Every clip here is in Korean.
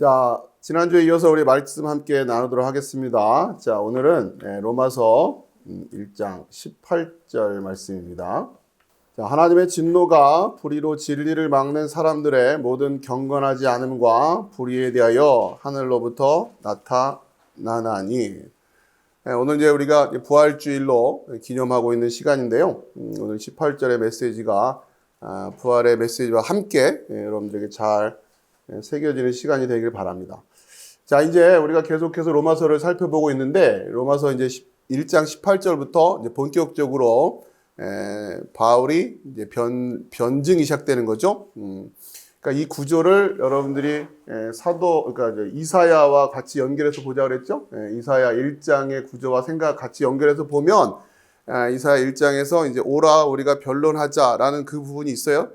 자, 지난주에 이어서 우리 말씀 함께 나누도록 하겠습니다. 자, 오늘은 로마서 1장 18절 말씀입니다. 자, 하나님의 진노가 불의로 진리를 막는 사람들의 모든 경건하지 않음과 불의에 대하여 하늘로부터 나타나나니. 오늘 이제 우리가 부활주일로 기념하고 있는 시간인데요. 오늘 18절의 메시지가 부활의 메시지와 함께 여러분들에게 잘 새겨지는 시간이 되길 바랍니다. 자, 이제 우리가 계속해서 로마서를 살펴보고 있는데, 로마서 이제 1장 18절부터 이제 본격적으로 바울이 이제 변증이 시작되는 거죠. 그러니까 이 구조를 여러분들이 그러니까 이사야와 같이 연결해서 보자 그랬죠. 이사야 1장의 구조와 생각 같이 연결해서 보면 이사야 1장에서 이제 오라 우리가 변론하자라는 그 부분이 있어요.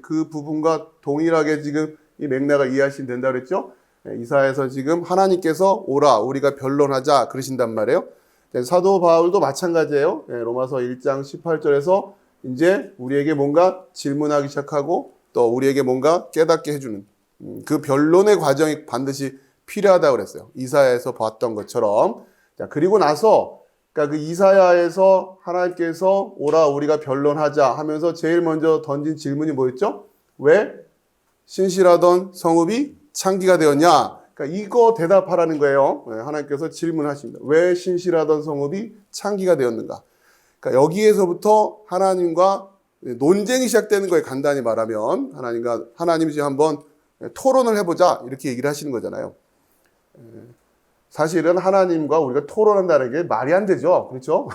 그 부분과 동일하게 지금 이 맥락을 이해하시면 된다 그랬죠. 이사야에서 지금 하나님께서 오라 우리가 변론하자 그러신단 말이에요. 사도 바울도 마찬가지예요. 로마서 1장 18절에서 이제 우리에게 뭔가 질문하기 시작하고 또 우리에게 뭔가 깨닫게 해주는 그 변론의 과정이 반드시 필요하다고 그랬어요. 이사야에서 봤던 것처럼. 자, 그리고 나서 그러니까 그 이사야에서 하나님께서 오라 우리가 변론하자 하면서 제일 먼저 던진 질문이 뭐였죠? 왜 신실하던 성읍이 창기가 되었냐? 그러니까 이거 대답하라는 거예요. 하나님께서 질문하십니다. 왜 신실하던 성읍이 창기가 되었는가? 그러니까 여기에서부터 하나님과 논쟁이 시작되는 거예요. 간단히 말하면 하나님이 지금 한번 토론을 해보자 이렇게 얘기를 하시는 거잖아요. 사실은 하나님과 우리가 토론한다는 게 말이 안 되죠. 그렇죠?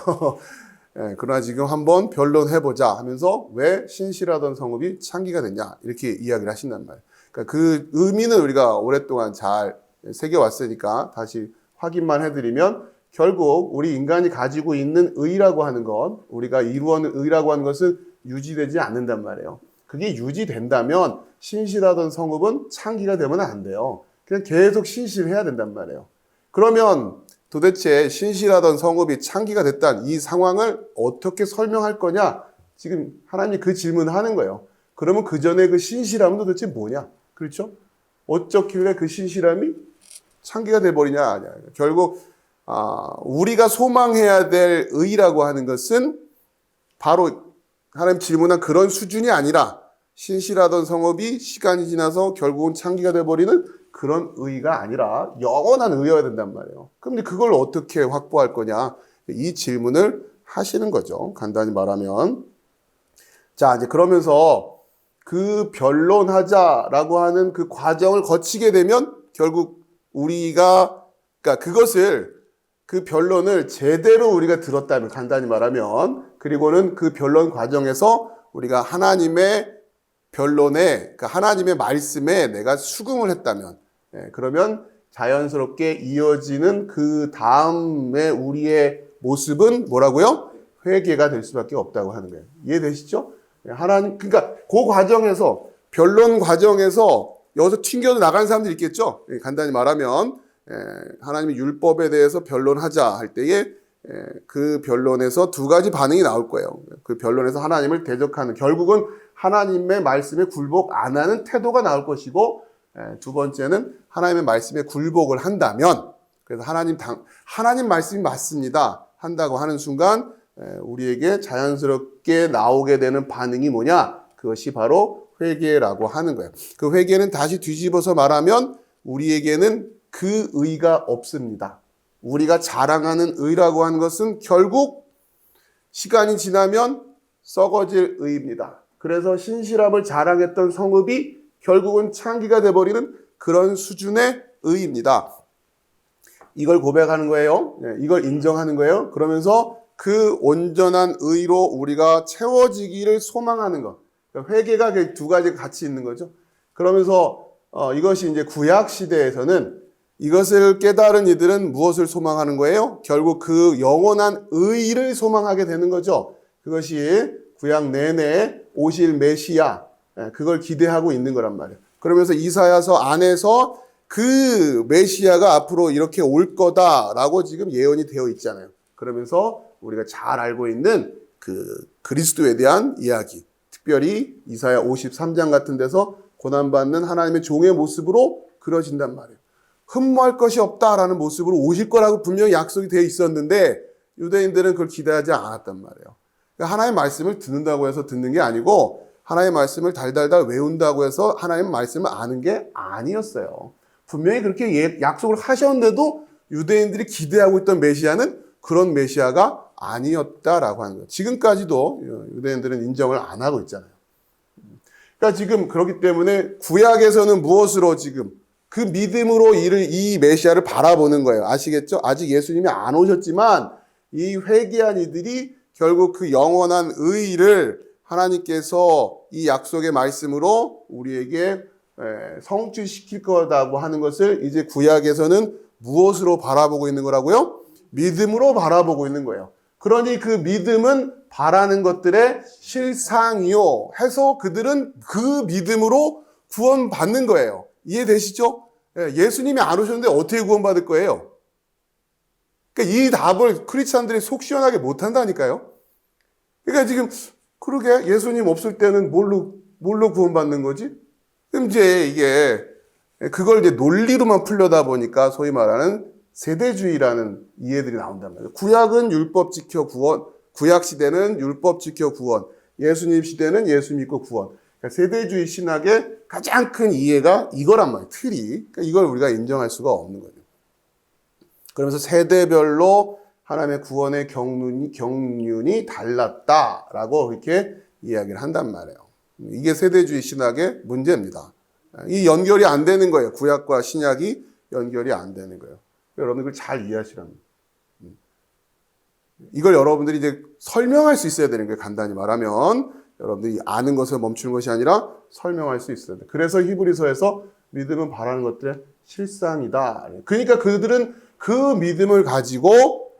그러나 지금 한번 변론해보자 하면서 왜 신실하던 성읍이 창기가 됐냐 이렇게 이야기를 하신단 말이에요. 그러니까 그 의미는 우리가 오랫동안 잘 새겨왔으니까 다시 확인만 해드리면 결국 우리 인간이 가지고 있는 의라고 하는 것, 우리가 이루어낸 의라고 하는 것은 유지되지 않는단 말이에요. 그게 유지된다면 신실하던 성읍은 창기가 되면 안 돼요. 그냥 계속 신실해야 된단 말이에요. 그러면 도대체 신실하던 성읍이 창기가 됐다는 이 상황을 어떻게 설명할 거냐? 지금 하나님이 그 질문을 하는 거예요. 그러면 그 전에 그 신실함은 도대체 뭐냐? 그렇죠? 어쩌길래 그 신실함이 창기가 돼버리냐? 결국 우리가 소망해야 될 의라고 하는 것은 바로 하나님 질문한 그런 수준이 아니라 신실하던 성읍이 시간이 지나서 결국은 창기가 돼버리는 그런 의가 아니라 영원한 의여야 된단 말이에요. 그럼 그걸 어떻게 확보할 거냐? 이 질문을 하시는 거죠. 간단히 말하면. 자, 이제 그러면서 그 변론하자라고 하는 그 과정을 거치게 되면 결국 우리가, 그러니까 그 변론을 제대로 우리가 들었다면, 간단히 말하면, 그리고는 그 변론 과정에서 우리가 하나님의 변론에, 그러니까 하나님의 말씀에 내가 수긍을 했다면, 그러면 자연스럽게 이어지는 그 다음에 우리의 모습은 뭐라고요? 회개가 될 수밖에 없다고 하는 거예요. 이해되시죠? 그러니까 그 과정에서, 변론 과정에서 여기서 튕겨 나가는 사람들이 있겠죠? 간단히 말하면 하나님의 율법에 대해서 변론하자 할 때에 그 변론에서 두 가지 반응이 나올 거예요. 그 변론에서 하나님을 대적하는, 결국은 하나님의 말씀에 굴복 안 하는 태도가 나올 것이고, 두 번째는 하나님의 말씀에 굴복을 한다면, 그래서 하나님 말씀이 맞습니다 한다고 하는 순간 우리에게 자연스럽게 나오게 되는 반응이 뭐냐? 그것이 바로 회개라고 하는 거예요. 그 회개는 다시 뒤집어서 말하면 우리에게는 그 의가 없습니다. 우리가 자랑하는 의라고 하는 것은 결국 시간이 지나면 썩어질 의입니다. 그래서 신실함을 자랑했던 성읍이 결국은 창기가 돼버리는 그런 수준의 의입니다. 이걸 고백하는 거예요. 이걸 인정하는 거예요. 그러면서 그 온전한 의로 우리가 채워지기를 소망하는 것. 회개가 그 두 가지가 같이 있는 거죠. 그러면서 이것이 이제 구약 시대에서는 이것을 깨달은 이들은 무엇을 소망하는 거예요? 결국 그 영원한 의를 소망하게 되는 거죠. 그것이 구약 내내 오실 메시아, 그걸 기대하고 있는 거란 말이에요. 그러면서 이사야서 안에서 그 메시아가 앞으로 이렇게 올 거다라고 지금 예언이 되어 있잖아요. 그러면서 우리가 잘 알고 있는 그 그리스도에 대한 이야기, 특별히 이사야 53장 같은 데서 고난받는 하나님의 종의 모습으로 그러진단 말이에요. 흠모할 것이 없다라는 모습으로 오실 거라고 분명히 약속이 되어 있었는데 유대인들은 그걸 기대하지 않았단 말이에요. 그러니까 하나님의 말씀을 듣는다고 해서 듣는 게 아니고 하나님의 말씀을 달달달 외운다고 해서 하나님의 말씀을 아는 게 아니었어요. 분명히 그렇게 약속을 하셨는데도 유대인들이 기대하고 있던 메시아는 그런 메시아가 아니었다라고 하는 거예요. 지금까지도 유대인들은 인정을 안 하고 있잖아요. 그러니까 지금 그렇기 때문에 구약에서는 무엇으로 지금 그 믿음으로 이 메시아를 바라보는 거예요. 아시겠죠? 아직 예수님이 안 오셨지만 이 회개한 이들이 결국 그 영원한 의의를 하나님께서 이 약속의 말씀으로 우리에게 성취시킬 거라고 하는 것을 이제 구약에서는 무엇으로 바라보고 있는 거라고요? 믿음으로 바라보고 있는 거예요. 그러니 그 믿음은 바라는 것들의 실상이요 해서 그들은 그 믿음으로 구원받는 거예요. 이해되시죠? 예수님이 안 오셨는데 어떻게 구원받을 거예요? 그러니까 이 답을 크리스찬들이 속 시원하게 못한다니까요. 그러니까 지금 그러게 예수님 없을 때는 뭘로 구원받는 거지? 그럼 이제 이게 그걸 이제 논리로만 풀려다 보니까 소위 말하는 세대주의라는 이해들이 나온단 말이에요. 구약은 율법 지켜 구원, 구약 시대는 율법 지켜 구원, 예수님 시대는 예수 믿고 구원. 그러니까 세대주의 신학의 가장 큰 이해가 이거란 말이에요. 틀이. 그러니까 이걸 우리가 인정할 수가 없는 거죠. 그러면서 세대별로 하나님의 구원의 경륜이 달랐다라고 그렇게 이야기를 한단 말이에요. 이게 세대주의 신학의 문제입니다. 이 연결이 안 되는 거예요. 구약과 신약이 연결이 안 되는 거예요. 여러분 이걸 잘 이해하시랍니다. 이걸 여러분들이 이제 설명할 수 있어야 되는 거예요. 간단히 말하면 여러분들이 아는 것을 멈추는 것이 아니라 설명할 수 있어야 돼요. 그래서 히브리서에서 믿음은 바라는 것들의 실상이다. 그러니까 그들은 그 믿음을 가지고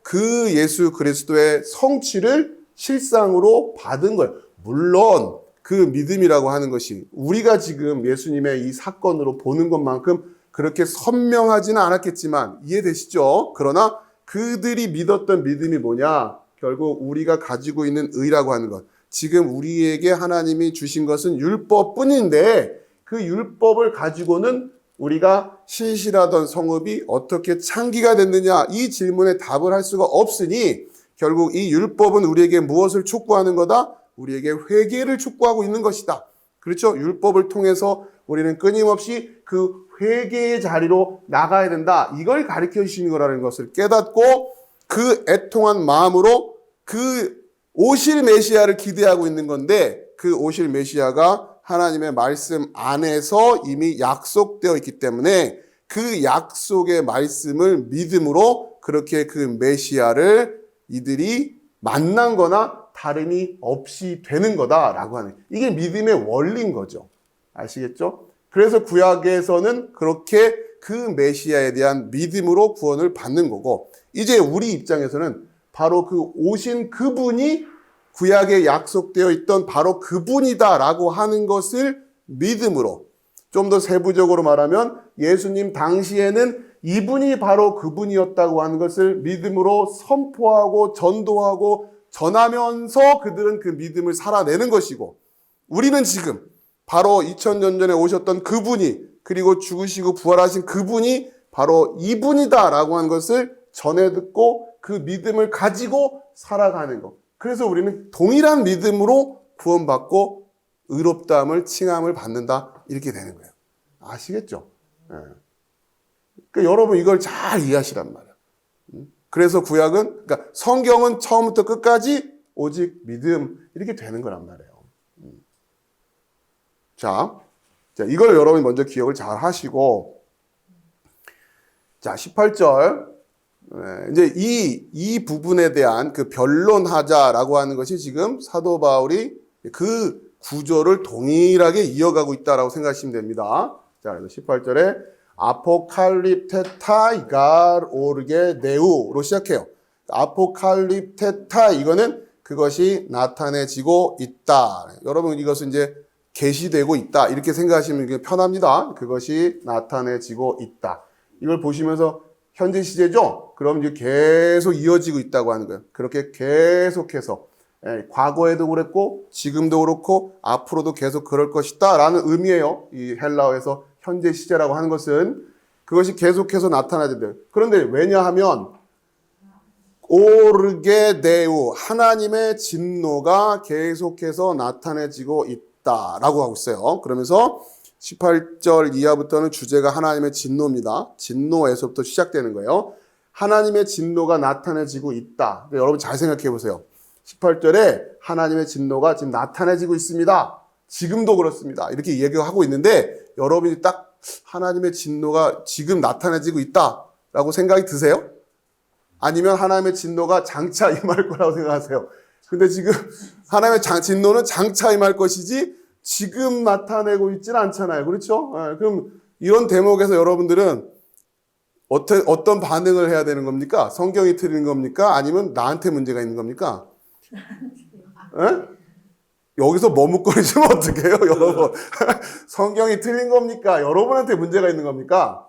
그 예수 그리스도의 성취를 실상으로 받은 거예요. 물론 그 믿음이라고 하는 것이 우리가 지금 예수님의 이 사건으로 보는 것만큼 그렇게 선명하지는 않았겠지만 이해되시죠? 그러나 그들이 믿었던 믿음이 뭐냐? 결국 우리가 가지고 있는 의라고 하는 것. 지금 우리에게 하나님이 주신 것은 율법뿐인데 그 율법을 가지고는 우리가 신실하던 성읍이 어떻게 창기가 됐느냐 이 질문에 답을 할 수가 없으니 결국 이 율법은 우리에게 무엇을 촉구하는 거다? 우리에게 회개를 촉구하고 있는 것이다. 그렇죠? 율법을 통해서 우리는 끊임없이 그 회개의 자리로 나가야 된다. 이걸 가르쳐 주시는 거라는 것을 깨닫고 그 애통한 마음으로 그 오실 메시아를 기대하고 있는 건데 그 오실 메시아가 하나님의 말씀 안에서 이미 약속되어 있기 때문에 그 약속의 말씀을 믿음으로 그렇게 그 메시아를 이들이 만난 거나 다름이 없이 되는 거다라고 하는 이게 믿음의 원리인 거죠. 아시겠죠? 그래서 구약에서는 그렇게 그 메시아에 대한 믿음으로 구원을 받는 거고 이제 우리 입장에서는 바로 그 오신 그분이 구약에 약속되어 있던 바로 그분이다라고 하는 것을 믿음으로 좀 더 세부적으로 말하면 예수님 당시에는 이분이 바로 그분이었다고 하는 것을 믿음으로 선포하고 전도하고 전하면서 그들은 그 믿음을 살아내는 것이고 우리는 지금 바로 2000년 전에 오셨던 그분이 그리고 죽으시고 부활하신 그분이 바로 이분이다라고 하는 것을 전해 듣고 그 믿음을 가지고 살아가는 것. 그래서 우리는 동일한 믿음으로 구원받고 의롭다함을 칭함을 받는다 이렇게 되는 거예요. 아시겠죠? 네. 그러니까 여러분 이걸 잘 이해하시란 말이에요. 그래서 구약은 그러니까 성경은 처음부터 끝까지 오직 믿음 이렇게 되는 거란 말이에요. 자, 이걸 여러분이 먼저 기억을 잘 하시고 자 18절 이제 이 부분에 대한 그 변론하자라고 하는 것이 지금 사도 바울이 그 구조를 동일하게 이어가고 있다라고 생각하시면 됩니다. 자, 그래서 18절에 아포칼립테타 이갈 오르게 네우로 시작해요. 아포칼립테타 이거는 그것이 나타내지고 있다. 여러분 이것은 이제 계시되고 있다. 이렇게 생각하시면 편합니다. 그것이 나타내지고 있다. 이걸 보시면서 현재 시제죠? 그럼 이제 계속 이어지고 있다고 하는 거예요. 그렇게 계속해서 과거에도 그랬고 지금도 그렇고 앞으로도 계속 그럴 것이다 라는 의미예요. 이 헬라어에서 현재 시제라고 하는 것은 그것이 계속해서 나타나야 돼요. 그런데 왜냐하면 오르게 데우 하나님의 진노가 계속해서 나타내지고 있다라고 하고 있어요. 그러면서 18절 이하부터는 주제가 하나님의 진노입니다. 진노에서부터 시작되는 거예요. 하나님의 진노가 나타내지고 있다. 여러분 잘 생각해 보세요. 18절에 하나님의 진노가 지금 나타내지고 있습니다. 지금도 그렇습니다. 이렇게 얘기하고 있는데 여러분이 딱 하나님의 진노가 지금 나타내지고 있다라고 생각이 드세요? 아니면 하나님의 진노가 장차 임할 거라고 생각하세요? 근데 지금 하나님의 진노는 장차 임할 것이지 지금 나타내고 있지는 않잖아요. 그렇죠? 그럼 이런 대목에서 여러분들은 어떤 반응을 해야 되는 겁니까? 성경이 틀린 겁니까? 아니면 나한테 문제가 있는 겁니까? 여기서 머뭇거리시면 어떡해요, 여러분? 성경이 틀린 겁니까? 여러분한테 문제가 있는 겁니까?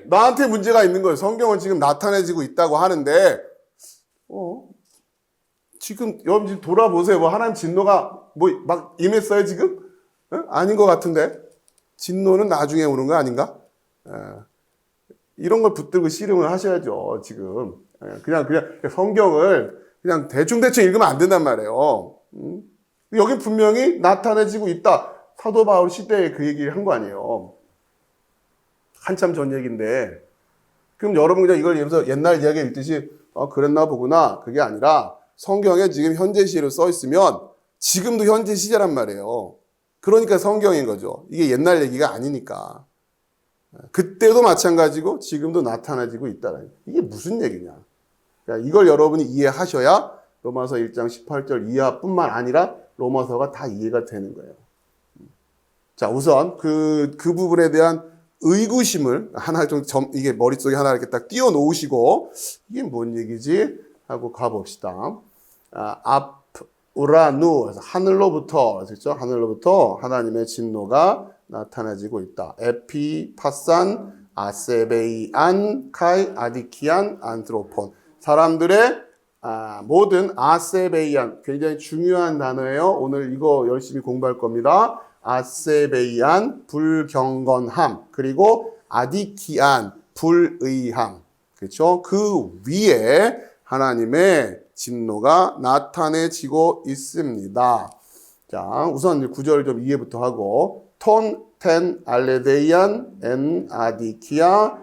나한테 문제가 있는 거예요. 성경은 지금 나타내지고 있다고 하는데, 지금 여러분 지금 돌아보세요. 뭐 하나님 진노가 뭐 막 임했어요 지금? 아닌 것 같은데 진노는 나중에 오는 거 아닌가? 이런 걸 붙들고 씨름을 하셔야죠. 지금 그냥 성경을 그냥 대충 읽으면 안 된단 말이에요. 여기 분명히 나타내지고 있다. 사도 바울 시대에 그 얘기를 한 거 아니에요. 한참 전 얘기인데 그럼 여러분 그냥 이걸 옛날 이야기 읽듯이 그랬나 보구나. 그게 아니라 성경에 지금 현재 시로 써 있으면 지금도 현재 시제란 말이에요. 그러니까 성경인 거죠. 이게 옛날 얘기가 아니니까. 그때도 마찬가지고 지금도 나타나지고 있다. 이게 무슨 얘기냐. 그러니까 이걸 여러분이 이해하셔야 로마서 1장 18절 이하뿐만 아니라 로마서가 다 이해가 되는 거예요. 자, 우선 그 부분에 대한 의구심을 하나 좀 이게 머릿속에 하나 이렇게 딱 띄워 놓으시고 이게 뭔 얘기지? 하고 가봅시다. 우라누, 하늘로부터, 그렇죠? 하늘로부터 하나님의 진노가 나타나지고 있다. 에피, 파산, 아세베이안, 카이, 아디키안, 안트로폰. 사람들의 모든 아세베이안, 굉장히 중요한 단어예요. 오늘 이거 열심히 공부할 겁니다. 아세베이안, 불경건함, 그리고 아디키안, 불의함. 그렇죠? 그 위에 하나님의 진노가 나타내지고 있습니다. 자, 우선 구절 좀 이해부터 하고 텐 알레데이안 엔 아디키아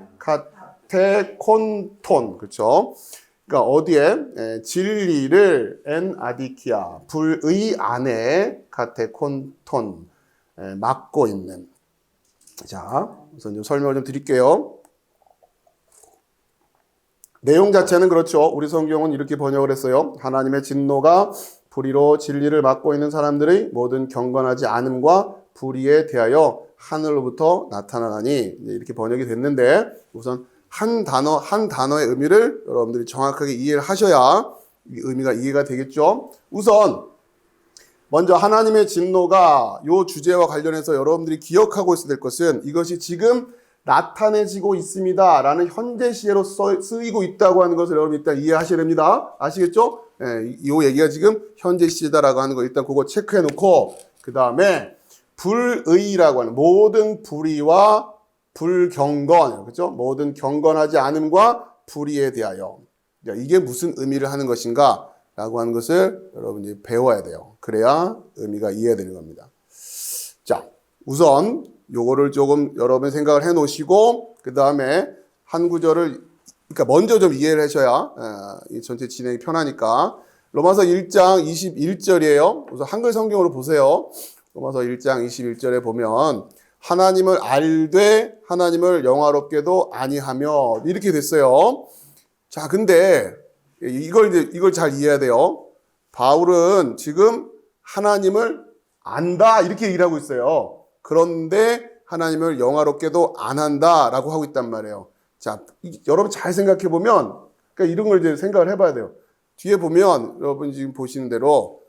카테콘톤. 그렇죠? 그러니까 어디에 진리를 엔 아디키아 불의 안에 카테콘톤 막고 있는. 자, 우선 좀 설명을 좀 드릴게요. 내용 자체는 그렇죠. 우리 성경은 이렇게 번역을 했어요. 하나님의 진노가 불의로 진리를 막고 있는 사람들의 모든 경건하지 않음과 불의에 대하여 하늘로부터 나타나니 이렇게 번역이 됐는데 우선 한 단어의 의미를 여러분들이 정확하게 이해를 하셔야 의미가 이해가 되겠죠. 우선 먼저 하나님의 진노가 이 주제와 관련해서 여러분들이 기억하고 있어야 될 것은 이것이 지금 나타내지고 있습니다 라는 현재 시제로 쓰이고 있다고 하는 것을 여러분 일단 이해하셔야 됩니다. 아시겠죠? 이 얘기가 지금 현재 시제다라고 하는 거 일단 그거 체크해 놓고 그 다음에 불의라고 하는 모든 불의와 불경건, 그렇죠? 모든 경건하지 않음과 불의에 대하여 이게 무슨 의미를 하는 것인가 라고 하는 것을 여러분이 배워야 돼요. 그래야 의미가 이해되는 겁니다. 자, 우선 요거를 조금 여러분 생각을 해 놓으시고 그 다음에 한 구절을 그러니까 먼저 좀 이해를 하셔야 이 전체 진행이 편하니까 로마서 1장 21절이에요. 우선 한글 성경으로 보세요. 로마서 1장 21절에 보면 하나님을 알되 하나님을 영화롭게도 아니하며 이렇게 됐어요. 자, 근데 이걸 잘 이해해야 돼요. 바울은 지금 하나님을 안다 이렇게 얘기를 하고 있어요. 그런데 하나님을 영화롭게도 안 한다라고 하고 있단 말이에요. 자, 여러분 잘 생각해 보면, 그러니까 이런 걸 이제 생각을 해봐야 돼요. 뒤에 보면 여러분 지금 보시는 대로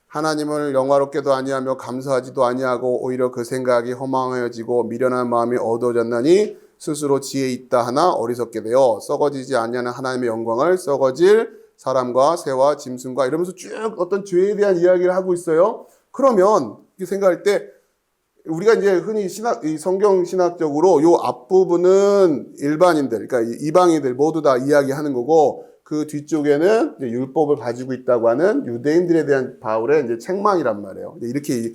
하나님을 영화롭게도 아니하며 감사하지도 아니하고 오히려 그 생각이 허망해지고 미련한 마음이 어두워졌나니 스스로 지혜 있다 하나 어리석게 되어 썩어지지 아니하는 하나님의 영광을 썩어질 사람과 새와 짐승과 이러면서 쭉 어떤 죄에 대한 이야기를 하고 있어요. 그러면 이렇게 생각할 때 우리가 이제 흔히 이 성경 신학적으로 요 앞부분은 일반인들, 그러니까 이방인들 모두 다 이야기하는 거고 그 뒤쪽에는 이제 율법을 가지고 있다고 하는 유대인들에 대한 바울의 이제 책망이란 말이에요. 이렇게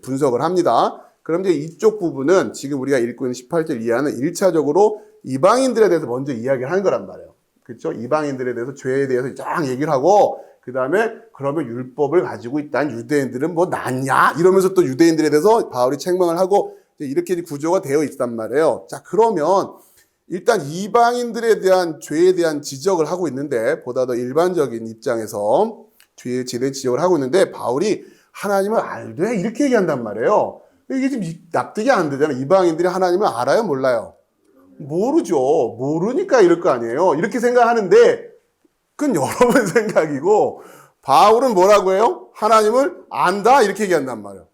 분석을 합니다. 그럼 이제 이쪽 부분은 지금 우리가 읽고 있는 18절 이하는 1차적으로 이방인들에 대해서 먼저 이야기를 하는 거란 말이에요. 그렇죠? 이방인들에 대해서 죄에 대해서 쫙 얘기를 하고 그 다음에 그러면 율법을 가지고 있다는 유대인들은 뭐 낫냐? 이러면서 또 유대인들에 대해서 바울이 책망을 하고 이렇게 구조가 되어 있단 말이에요. 자, 그러면 일단 이방인들에 대한 죄에 대한 지적을 하고 있는데 보다 더 일반적인 입장에서 죄에 대한 지적을 하고 있는데 바울이 하나님을 알되 이렇게 얘기한단 말이에요. 이게 지금 납득이 안 되잖아요. 이방인들이 하나님을 알아요? 몰라요? 모르죠. 모르니까 이럴 거 아니에요. 이렇게 생각하는데 그건 여러분 생각이고 바울은 뭐라고 해요? 하나님을 안다 이렇게 얘기한단 말이에요.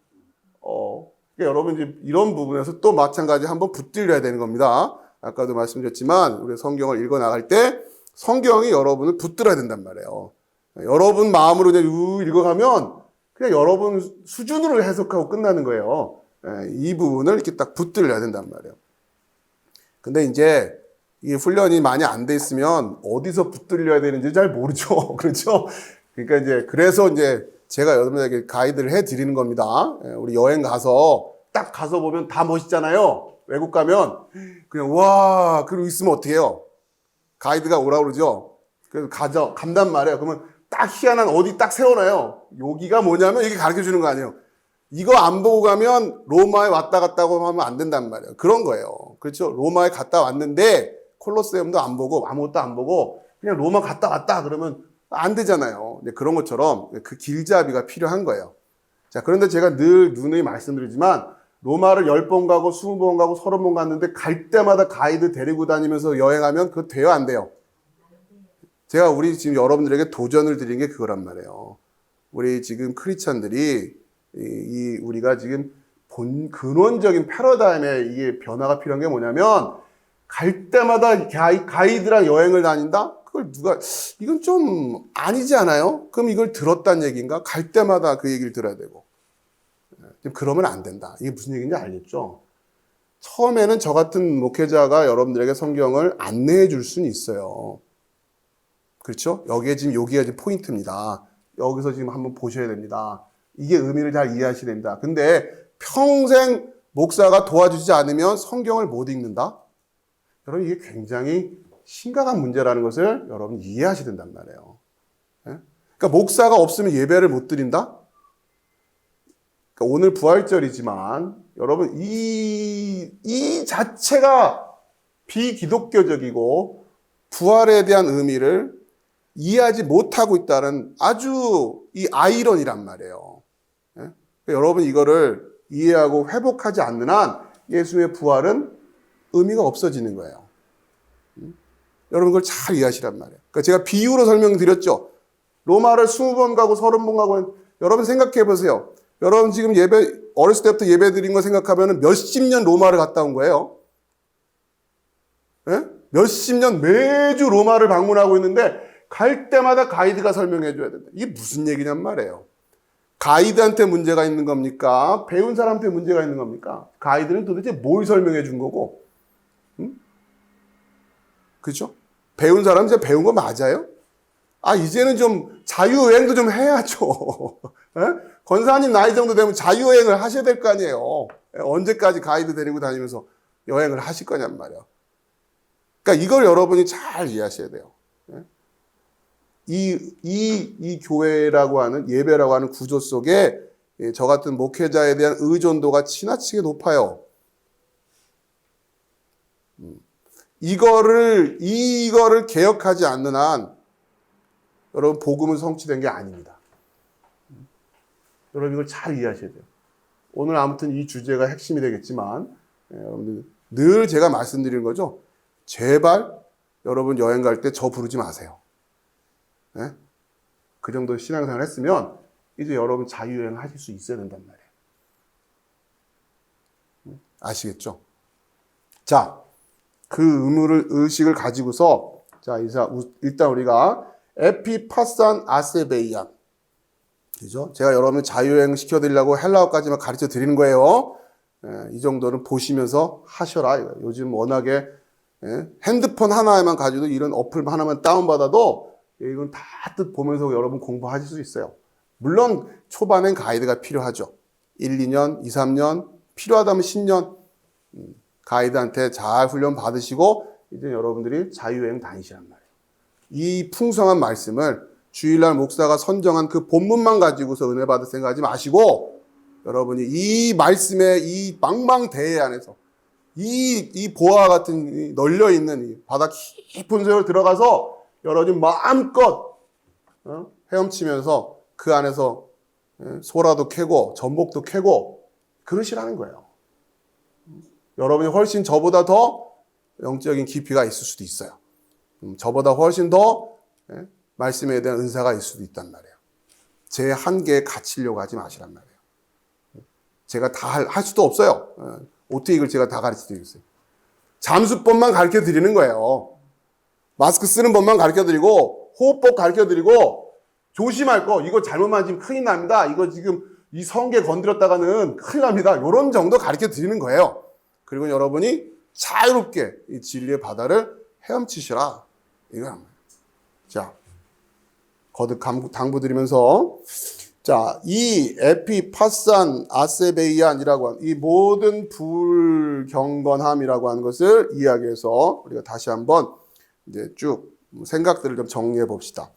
그러니까 여러분 이제 이런 부분에서 또 마찬가지 한번 붙들려야 되는 겁니다. 아까도 말씀드렸지만 우리 성경을 읽어 나갈 때 성경이 여러분을 붙들어야 된단 말이에요. 여러분 마음으로 그냥 읽어가면 그냥 여러분 수준으로 해석하고 끝나는 거예요. 이 부분을 이렇게 딱 붙들려야 된단 말이에요. 근데 이제 이 훈련이 많이 안 돼 있으면 어디서 붙들려야 되는지 잘 모르죠. 그렇죠? 그러니까 이제 그래서 이제 제가 여러분에게 가이드를 해 드리는 겁니다. 우리 여행 가서 딱 가서 보면 다 멋있잖아요. 외국 가면 그냥 와 그러고 있으면 어떻게 해요? 가이드가 오라고 그러죠. 그래서 간단 말이에요. 그러면 딱 희한한 어디 딱 세워놔요. 여기가 뭐냐면 이게 가르쳐 주는 거 아니에요. 이거 안 보고 가면 로마에 왔다 갔다고 하면 안 된단 말이에요. 그런 거예요. 그렇죠? 로마에 갔다 왔는데 콜로세움도 안 보고 아무것도 안 보고 그냥 로마 갔다 왔다 그러면 안 되잖아요. 그런 것처럼 그 길잡이가 필요한 거예요. 자, 그런데 제가 늘 누누이 말씀드리지만 로마를 10번 가고 20번 가고 30번 갔는데 갈 때마다 가이드 데리고 다니면서 여행하면 그거 돼요? 안 돼요? 제가 우리 지금 여러분들에게 도전을 드린 게 그거란 말이에요. 우리 지금 크리스찬들이 우리가 지금 근원적인 패러다임에 이게 변화가 필요한 게 뭐냐면 갈 때마다 가이드랑 여행을 다닌다? 그걸 이건 좀 아니지 않아요? 그럼 이걸 들었단 얘기인가? 갈 때마다 그 얘기를 들어야 되고. 그러면 안 된다. 이게 무슨 얘기인지 알겠죠? 처음에는 저 같은 목회자가 여러분들에게 성경을 안내해 줄 수는 있어요. 그렇죠? 여기가 지금 포인트입니다. 여기서 지금 한번 보셔야 됩니다. 이게 의미를 잘 이해하셔야 됩니다. 근데 평생 목사가 도와주지 않으면 성경을 못 읽는다? 여러분 이게 굉장히 심각한 문제라는 것을 여러분 이해하셔야 된단 말이에요. 그러니까 목사가 없으면 예배를 못 드린다? 그러니까 오늘 부활절이지만 여러분 이 자체가 비기독교적이고 부활에 대한 의미를 이해하지 못하고 있다는 아주 이 아이러니란 말이에요. 그러니까 여러분 이거를 이해하고 회복하지 않는 한 예수의 부활은 의미가 없어지는 거예요. 여러분 그걸 잘 이해하시란 말이에요. 그러니까 제가 비유로 설명드렸죠. 로마를 20번 가고 30번 가고 여러분 생각해 보세요. 여러분 지금 어렸을 때부터 예배 드린 거 생각하면 몇십 년 로마를 갔다 온 거예요. 네? 몇십 년 매주 로마를 방문하고 있는데 갈 때마다 가이드가 설명해 줘야 된다. 이게 무슨 얘기냔 말이에요. 가이드한테 문제가 있는 겁니까? 배운 사람한테 문제가 있는 겁니까? 가이드는 도대체 뭘 설명해 준 거고? 그렇죠? 배운 사람은 이제 배운 거 맞아요? 이제는 좀 자유여행도 좀 해야죠. 권사님 나이 정도 되면 자유여행을 하셔야 될 거 아니에요. 언제까지 가이드 데리고 다니면서 여행을 하실 거냔 말이에요. 그러니까 이걸 여러분이 잘 이해하셔야 돼요. 이 교회라고 하는, 예배라고 하는 구조 속에 저 같은 목회자에 대한 의존도가 지나치게 높아요. 이거를 개혁하지 않는 한 여러분 복음은 성취된 게 아닙니다. 여러분 이걸 잘 이해하셔야 돼요. 오늘 아무튼 이 주제가 핵심이 되겠지만 여러분들 늘 제가 말씀드리는 거죠. 제발 여러분 여행 갈 때 저 부르지 마세요. 네? 그 정도 신앙생활 했으면 이제 여러분 자유여행 하실 수 있어야 된단 말이에요. 아시겠죠? 자, 그 의식을 가지고서 자, 일단 우리가 에피파산 아세베이안. 그죠? 제가 여러분 자유여행 시켜드리려고 헬라어까지만 가르쳐 드리는 거예요. 이 정도는 보시면서 하셔라. 요즘 워낙에 핸드폰 하나만 가지고 이런 어플 하나만 다운받아도 이건 다 뜻 보면서 여러분 공부하실 수 있어요. 물론 초반엔 가이드가 필요하죠. 1, 2년, 2, 3년, 필요하다면 10년 가이드한테 잘 훈련 받으시고 이제 여러분들이 자유여행 다니시란 말이에요. 이 풍성한 말씀을 주일날 목사가 선정한 그 본문만 가지고서 은혜 받을 생각하지 마시고 여러분이 이 말씀의 이 망망대해 안에서 이 보화 같은 널려 있는 이 바다 깊은 세월 들어가서 여러분 마음껏 헤엄치면서 그 안에서 소라도 캐고 전복도 캐고 그러시라는 거예요. 여러분이 훨씬 저보다 더 영적인 깊이가 있을 수도 있어요. 저보다 훨씬 더 말씀에 대한 은사가 있을 수도 있단 말이에요. 제 한계에 갇히려고 하지 마시란 말이에요. 제가 다 할 수도 없어요. 어떻게 이걸 제가 다 가르쳐 드리겠어요. 잠수법만 가르쳐 드리는 거예요. 마스크 쓰는 법만 가르쳐 드리고 호흡법 가르쳐 드리고 조심할 거 이거 잘못 만지면 큰일 납니다. 이거 지금 이 성게 건드렸다가는 큰일 납니다. 이런 정도 가르쳐 드리는 거예요. 그리고 여러분이 자유롭게 이 진리의 바다를 헤엄치시라. 이거란 말이에요. 자, 거듭 당부드리면서 자, 이 에피파산 아세베이안이라고 하는 이 모든 불경건함이라고 하는 것을 이야기해서 우리가 다시 한번 이제 쭉 생각들을 좀 정리해 봅시다.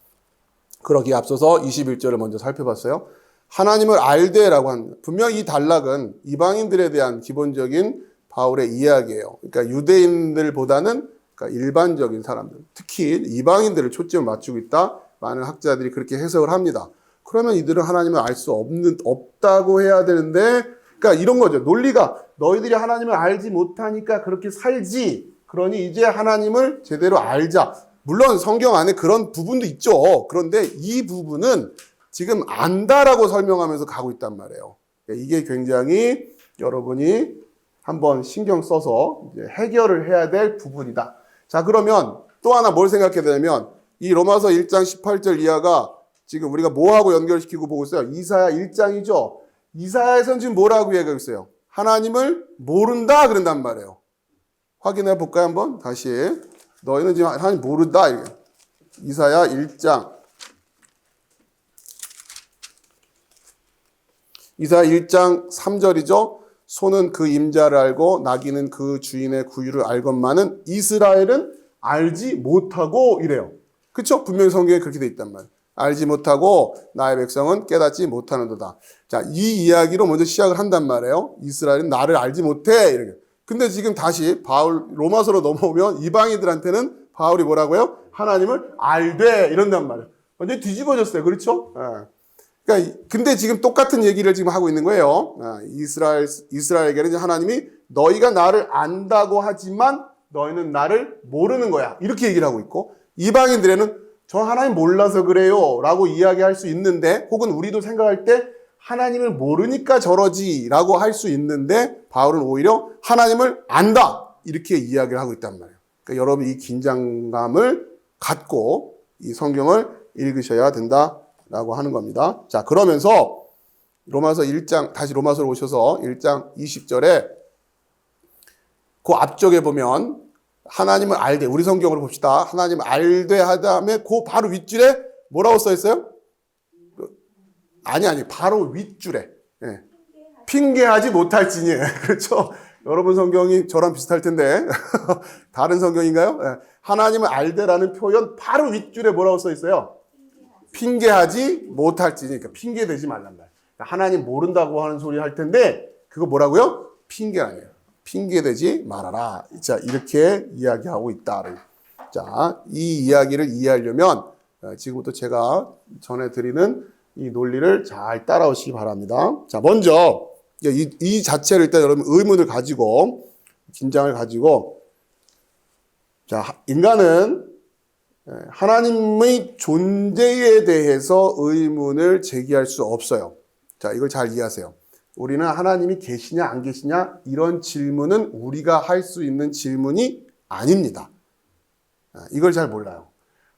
그러기에 앞서서 21절을 먼저 살펴봤어요. 하나님을 알되라고 하는 분명히 이 단락은 이방인들에 대한 기본적인 바울의 이야기예요. 그러니까 유대인들보다는 그러니까 일반적인 사람들, 특히 이방인들을 초점을 맞추고 있다. 많은 학자들이 그렇게 해석을 합니다. 그러면 이들은 하나님을 알 수 없다고 해야 되는데, 그러니까 이런 거죠. 논리가 너희들이 하나님을 알지 못하니까 그렇게 살지. 그러니 이제 하나님을 제대로 알자. 물론 성경 안에 그런 부분도 있죠. 그런데 이 부분은 지금 안다라고 설명하면서 가고 있단 말이에요. 그러니까 이게 굉장히 여러분이 한번 신경 써서 이제 해결을 해야 될 부분이다. 자, 그러면 또 하나 뭘 생각해야 되냐면 이 로마서 1장 18절 이하가 지금 우리가 뭐하고 연결시키고 보고 있어요? 이사야 1장이죠. 이사야에서는 지금 뭐라고 얘기하고 있어요? 하나님을 모른다 그런단 말이에요. 확인해 볼까요? 한번 다시. 너희는 지금 하나님 모른다. 이사야 1장. 이사야 1장 3절이죠. 소는 그 임자를 알고 나귀는 그 주인의 구유를 알건만은 이스라엘은 알지 못하고 이래요. 그렇죠? 분명히 성경에 그렇게 돼 있단 말이에요. 알지 못하고 나의 백성은 깨닫지 못하는도다. 자, 이 이야기로 먼저 시작을 한단 말이에요. 이스라엘은 나를 알지 못해. 이렇게. 근데 지금 다시 바울 로마서로 넘어오면 이방인들한테는 바울이 뭐라고요? 하나님을 알되 이런단 말이에요. 완전 뒤집어졌어요. 그렇죠? 그러니까 근데 지금 똑같은 얘기를 지금 하고 있는 거예요. 이스라엘에게는 하나님이 너희가 나를 안다고 하지만 너희는 나를 모르는 거야. 이렇게 얘기를 하고 있고 이방인들에는 저 하나님 몰라서 그래요 라고 이야기할 수 있는데 혹은 우리도 생각할 때 하나님을 모르니까 저러지 라고 할 수 있는데 바울은 오히려 하나님을 안다 이렇게 이야기를 하고 있단 말이에요. 그러니까 여러분 이 긴장감을 갖고 이 성경을 읽으셔야 된다라고 하는 겁니다. 자, 그러면서 로마서 1장 다시 로마서로 오셔서 1장 20절에 그 앞쪽에 보면 하나님을 알되 우리 성경으로 봅시다. 하나님을 알되 하다음에 그 바로 윗줄에 뭐라고 써 있어요? 아니 바로 윗줄에 핑계하지 못할지니 그렇죠? 여러분 성경이 저랑 비슷할 텐데 다른 성경인가요? 하나님을 알되라는 표현 바로 윗줄에 뭐라고 써 있어요? 핑계하지 못할지니 그러니까 핑계대지 말란 말. 하나님 모른다고 하는 소리 할 텐데 그거 뭐라고요? 핑계 아니에요. 핑계대지 말아라. 자, 이렇게 이야기하고 있다. 자, 이 이야기를 이해하려면 지금부터 제가 전해드리는 이 논리를 잘 따라오시기 바랍니다. 자, 먼저 이 자체를 일단 여러분 의문을 가지고 긴장을 가지고 자, 인간은 하나님의 존재에 대해서 의문을 제기할 수 없어요. 자, 이걸 잘 이해하세요. 우리는 하나님이 계시냐 안 계시냐 이런 질문은 우리가 할 수 있는 질문이 아닙니다. 이걸 잘 몰라요.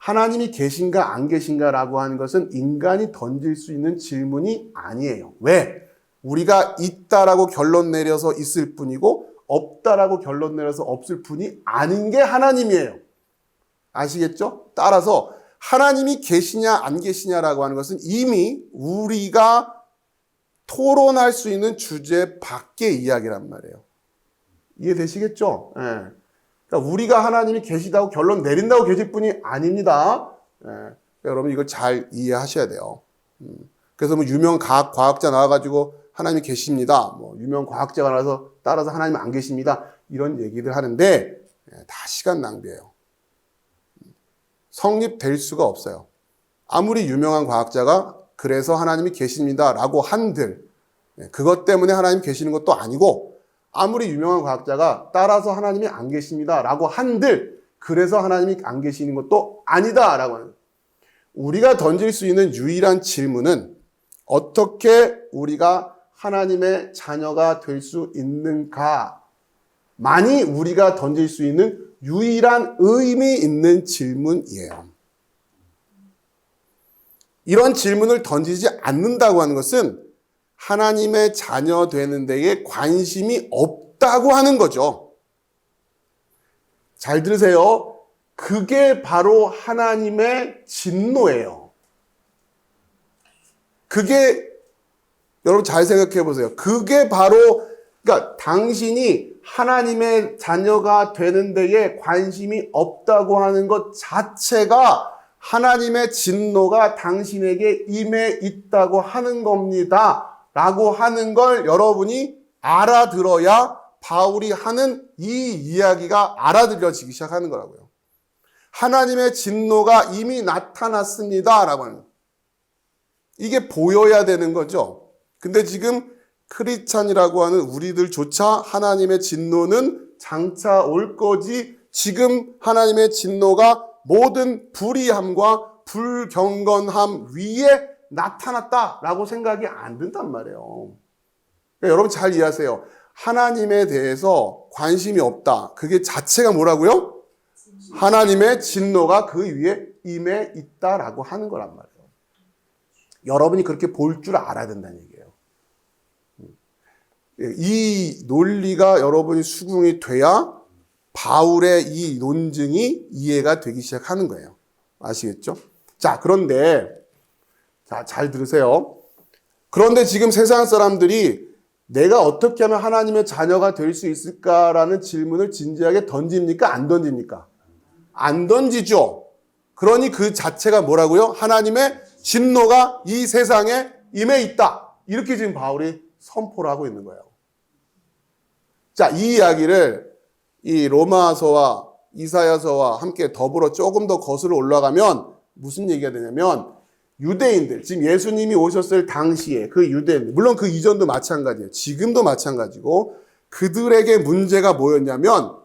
하나님이 계신가 안 계신가라고 하는 것은 인간이 던질 수 있는 질문이 아니에요. 왜? 우리가 있다라고 결론 내려서 있을 뿐이고 없다라고 결론 내려서 없을 뿐이 아닌 게 하나님이에요. 아시겠죠? 따라서 하나님이 계시냐 안 계시냐라고 하는 것은 이미 우리가 토론할 수 있는 주제 밖의 이야기란 말이에요. 이해되시겠죠? 예. 그러니까 우리가 하나님이 계시다고 결론 내린다고 계실 분이 아닙니다. 예. 그러니까 여러분 이걸 잘 이해하셔야 돼요. 그래서 뭐 유명 과학자 나와가지고 하나님이 계십니다. 뭐 유명 과학자가 나와서 따라서 하나님 안 계십니다. 이런 얘기들 하는데 다 시간 낭비예요. 성립될 수가 없어요. 아무리 유명한 과학자가 그래서 하나님이 계십니다라고 한들 그것 때문에 하나님 계시는 것도 아니고 아무리 유명한 과학자가 따라서 하나님이 안 계십니다라고 한들 그래서 하나님이 안 계시는 것도 아니다라고 하는 우리가 던질 수 있는 유일한 질문은 어떻게 우리가 하나님의 자녀가 될 수 있는가 만이 우리가 던질 수 있는 유일한 의미 있는 질문이에요. 이런 질문을 던지지 않는다고 하는 것은 하나님의 자녀 되는 데에 관심이 없다고 하는 거죠. 잘 들으세요. 그게 바로 하나님의 진노예요. 그게 여러분 잘 생각해 보세요. 그게 바로 그러니까 당신이 하나님의 자녀가 되는 데에 관심이 없다고 하는 것 자체가 하나님의 진노가 당신에게 임해 있다고 하는 겁니다. 라고 하는 걸 여러분이 알아들어야 바울이 하는 이 이야기가 알아들려지기 시작하는 거라고요. 하나님의 진노가 이미 나타났습니다. 라고 하는 이게 보여야 되는 거죠. 근데 지금 크리스찬이라고 하는 우리들조차 하나님의 진노는 장차 올 거지 지금 하나님의 진노가 모든 불의함과 불경건함 위에 나타났다라고 생각이 안 든단 말이에요. 그러니까 여러분 잘 이해하세요. 하나님에 대해서 관심이 없다. 그게 자체가 뭐라고요? 하나님의 진노가 그 위에 임해 있다라고 하는 거란 말이에요. 여러분이 그렇게 볼 줄 알아야 된다는 얘기예요. 이 논리가 여러분이 수긍이 돼야 바울의 이 논증이 이해가 되기 시작하는 거예요. 아시겠죠? 자, 그런데 잘 들으세요. 그런데 지금 세상 사람들이 내가 어떻게 하면 하나님의 자녀가 될 수 있을까라는 질문을 진지하게 던집니까? 안 던집니까? 안 던지죠. 그러니 그 자체가 뭐라고요? 하나님의 진노가 이 세상에 임해 있다. 이렇게 지금 바울이 선포를 하고 있는 거예요. 자, 이 이야기를 이 로마서와 이사야서와 함께 더불어 조금 더 거슬러 올라가면 무슨 얘기가 되냐면 유대인들, 지금 예수님이 오셨을 당시에 그 유대인들, 물론 그 이전도 마찬가지예요. 지금도 마찬가지고 그들에게 문제가 뭐였냐면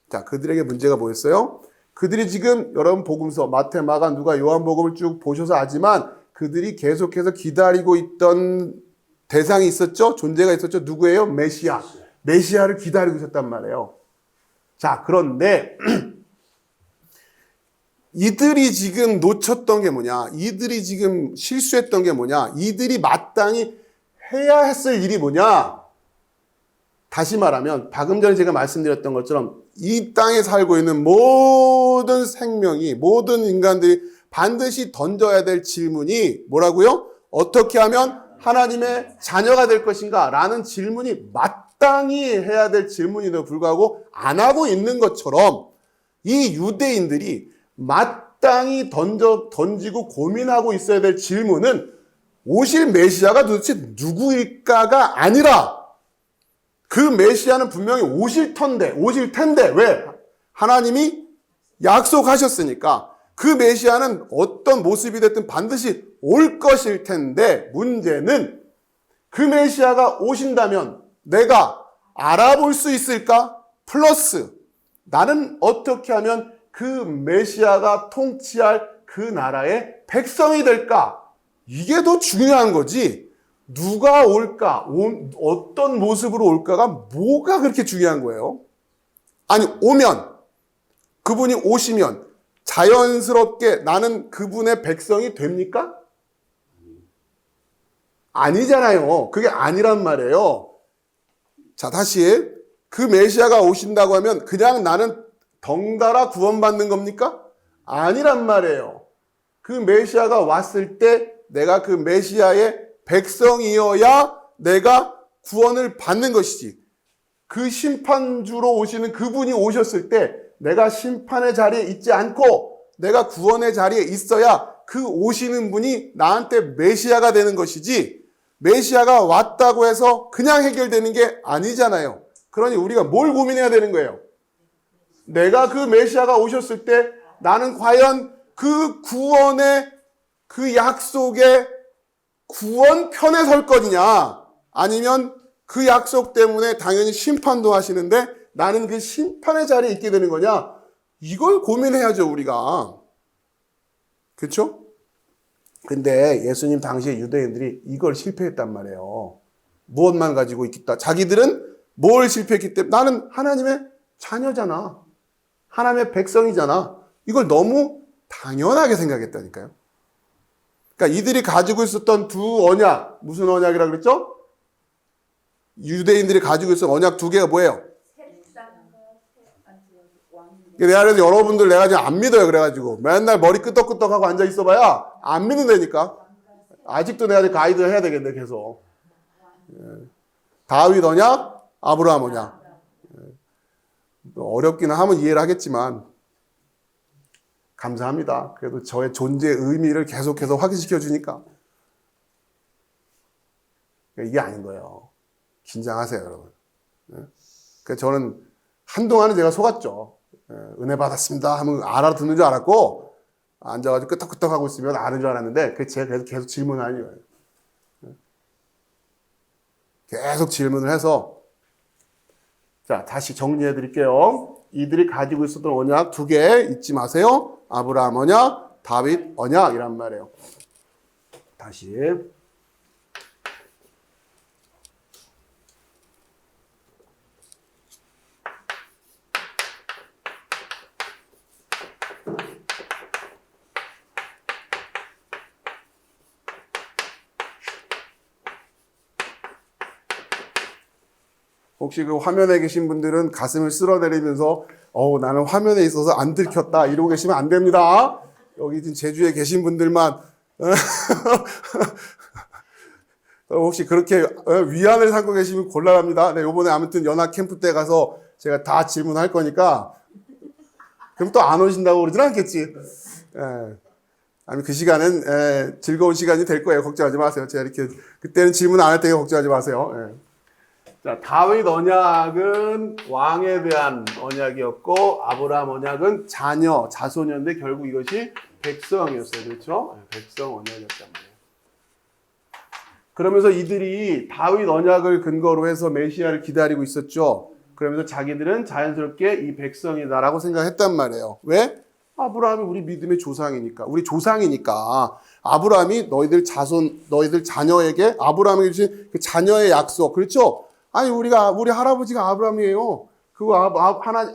자, 그들에게 문제가 뭐였어요? 그들이 지금 여러분 복음서 마태, 마가, 누가, 요한복음을 쭉 보셔서 알지만 그들이 계속해서 기다리고 있던 대상이 있었죠? 존재가 있었죠? 누구예요? 메시아. 메시아를 기다리고 있었단 말이에요. 자, 그런데 이들이 지금 놓쳤던 게 뭐냐? 이들이 지금 실수했던 게 뭐냐? 이들이 마땅히 해야 했을 일이 뭐냐? 다시 말하면 방금 전에 제가 말씀드렸던 것처럼 이 땅에 살고 있는 모든 생명이 모든 인간들이 반드시 던져야 될 질문이 뭐라고요? 어떻게 하면 하나님의 자녀가 될 것인가? 라는 질문이 마땅히 해야 될 질문에도 불구하고 안 하고 있는 것처럼 이 유대인들이 마땅히 던지고 고민하고 있어야 될 질문은 오실 메시아가 도대체 누구일까가 아니라 그 메시아는 분명히 오실 텐데 왜? 하나님이 약속하셨으니까 그 메시아는 어떤 모습이 됐든 반드시 올 것일 텐데 문제는 그 메시아가 오신다면 내가 알아볼 수 있을까? 플러스 나는 어떻게 하면 그 메시아가 통치할 그 나라의 백성이 될까? 이게 더 중요한 거지. 누가 올까? 어떤 모습으로 올까가 뭐가 그렇게 중요한 거예요? 아니, 그분이 오시면 자연스럽게 나는 그분의 백성이 됩니까? 아니잖아요. 그게 아니란 말이에요. 자, 다시 그 메시아가 오신다고 하면 그냥 나는 덩달아 구원받는 겁니까? 아니란 말이에요. 그 메시아가 왔을 때 내가 그 메시아의 백성이어야 내가 구원을 받는 것이지. 그 심판주로 오시는 그분이 오셨을 때 내가 심판의 자리에 있지 않고 내가 구원의 자리에 있어야 그 오시는 분이 나한테 메시아가 되는 것이지, 메시아가 왔다고 해서 그냥 해결되는 게 아니잖아요. 그러니 우리가 뭘 고민해야 되는 거예요? 내가 그 메시아가 오셨을 때 나는 과연 그 구원의 그 약속의 구원편에 설 거냐, 아니면 그 약속 때문에 당연히 심판도 하시는데 나는 그 심판의 자리에 있게 되는 거냐, 이걸 고민해야죠, 우리가. 그렇죠? 근데 예수님 당시에 유대인들이 이걸 실패했단 말이에요. 무엇만 가지고 있겠다. 자기들은 뭘 실패했기 때문에 나는 하나님의 자녀잖아. 하나님의 백성이잖아. 이걸 너무 당연하게 생각했다니까요. 그러니까 이들이 가지고 있었던 두 언약, 무슨 언약이라고 그랬죠? 유대인들이 가지고 있었던 언약 두 개가 뭐예요? 내가 그래서 여러분들 내가 지금 안 믿어요. 그래가지고 맨날 머리 끄덕끄덕하고 앉아 있어봐야 안 믿는다니까. 아직도 내가 가이드 해야 되겠네, 계속. 다윗 언약, 아브라함 언약. 어렵기는 하면 이해를 하겠지만 감사합니다. 그래도 저의 존재의 의미를 계속해서 확인시켜 주니까. 이게 아닌 거예요. 긴장하세요, 여러분. 그래서 저는 한동안은 제가 속았죠. 은혜 받았습니다 하면 알아듣는 줄 알았고, 앉아가지고 끄덕끄덕 하고 있으면 아는 줄 알았는데, 그 제가 계속 질문하는 거예요. 계속 질문을 해서, 자, 다시 정리해 드릴게요. 이들이 가지고 있었던 언약 두 개 잊지 마세요. 아브라함 언약, 다윗 언약이란 말이에요. 다시. 혹시 그 화면에 계신 분들은 가슴을 쓸어내리면서 나는 화면에 있어서 안 들켰다 이러고 계시면 안 됩니다. 여기 지금 제주에 계신 분들만 혹시 그렇게 위안을 삼고 계시면 곤란합니다. 네, 요번에 아무튼 연합 캠프 때 가서 제가 다 질문할 거니까 그럼 또 안 오신다고 그러진 않겠지. 아니 그 시간은 즐거운 시간이 될 거예요. 걱정하지 마세요. 제가 이렇게 그때는 질문 안 할 테니까 걱정하지 마세요. 자, 다윗 언약은 왕에 대한 언약이었고, 아브라함 언약은 자녀, 자손이었는데 결국 이것이 백성이었어요. 그렇죠? 백성 언약이었단 말이에요. 그러면서 이들이 다윗 언약을 근거로 해서 메시아를 기다리고 있었죠. 그러면서 자기들은 자연스럽게 이 백성이다라고 생각했단 말이에요. 왜? 아브라함이 우리 믿음의 조상이니까, 우리 조상이니까. 아브라함이 너희들 자손, 너희들 자녀에게 아브라함에게 주신 그 자녀의 약속, 그렇죠? 아니 우리 할아버지가 아브라함이에요.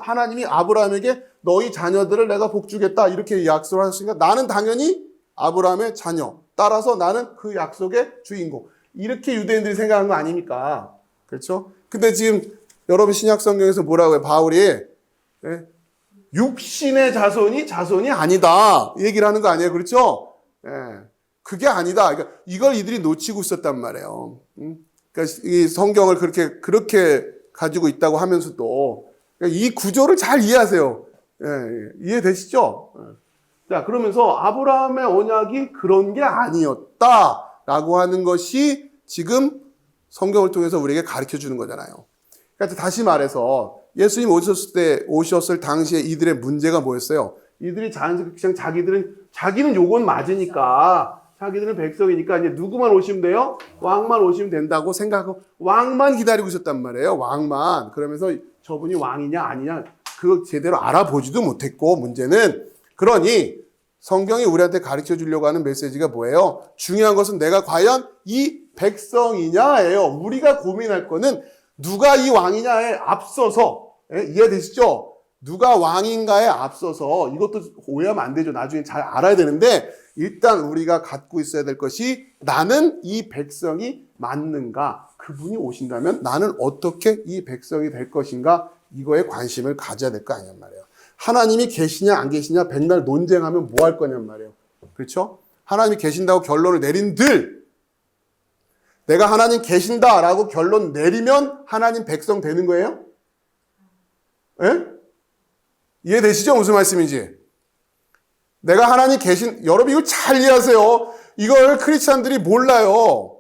하나님이 아브라함에게 너희 자녀들을 내가 복주겠다 이렇게 약속을 하셨으니까 나는 당연히 아브라함의 자녀. 따라서 나는 그 약속의 주인공. 이렇게 유대인들이 생각한 거 아닙니까? 그렇죠? 근데 지금 여러분 신약 성경에서 뭐라고 해요? 바울이 육신의 자손이 아니다. 이 얘기를 하는 거 아니에요? 그렇죠? 그게 아니다. 그러니까 이걸 이들이 놓치고 있었단 말이에요. 그러니까 이 성경을 그렇게 가지고 있다고 하면서도 그러니까 이 구조를 잘 이해하세요. 이해되시죠? 자, 그러면서 아브라함의 언약이 그런 게 아니었다라고 하는 것이 지금 성경을 통해서 우리에게 가르쳐 주는 거잖아요. 그러니까 다시 말해서 예수님 오셨을 당시에 이들의 문제가 뭐였어요? 이들이 그냥 자기는 요건 맞으니까, 자기들은 백성이니까 이제 누구만 오시면 돼요? 왕만 오시면 된다고 생각하고 왕만 기다리고 있었단 말이에요. 왕만. 그러면서 저분이 왕이냐 아니냐 그거 제대로 알아보지도 못했고, 문제는 그러니 성경이 우리한테 가르쳐 주려고 하는 메시지가 뭐예요? 중요한 것은 내가 과연 이 백성이냐예요. 우리가 고민할 거는 누가 이 왕이냐에 앞서서, 이해되시죠? 누가 왕인가에 앞서서 이것도 오해하면 안 되죠. 나중에 잘 알아야 되는데 일단 우리가 갖고 있어야 될 것이 나는 이 백성이 맞는가? 그분이 오신다면 나는 어떻게 이 백성이 될 것인가? 이거에 관심을 가져야 될 거 아니란 말이에요. 하나님이 계시냐 안 계시냐 백날 논쟁하면 뭐 할 거냔 말이에요. 그렇죠? 하나님이 계신다고 결론을 내린들 내가 하나님 계신다라고 결론 내리면 하나님 백성 되는 거예요? 예? 이해되시죠? 무슨 말씀인지. 내가 하나님 여러분 이걸 잘 이해하세요. 이걸 크리스찬들이 몰라요.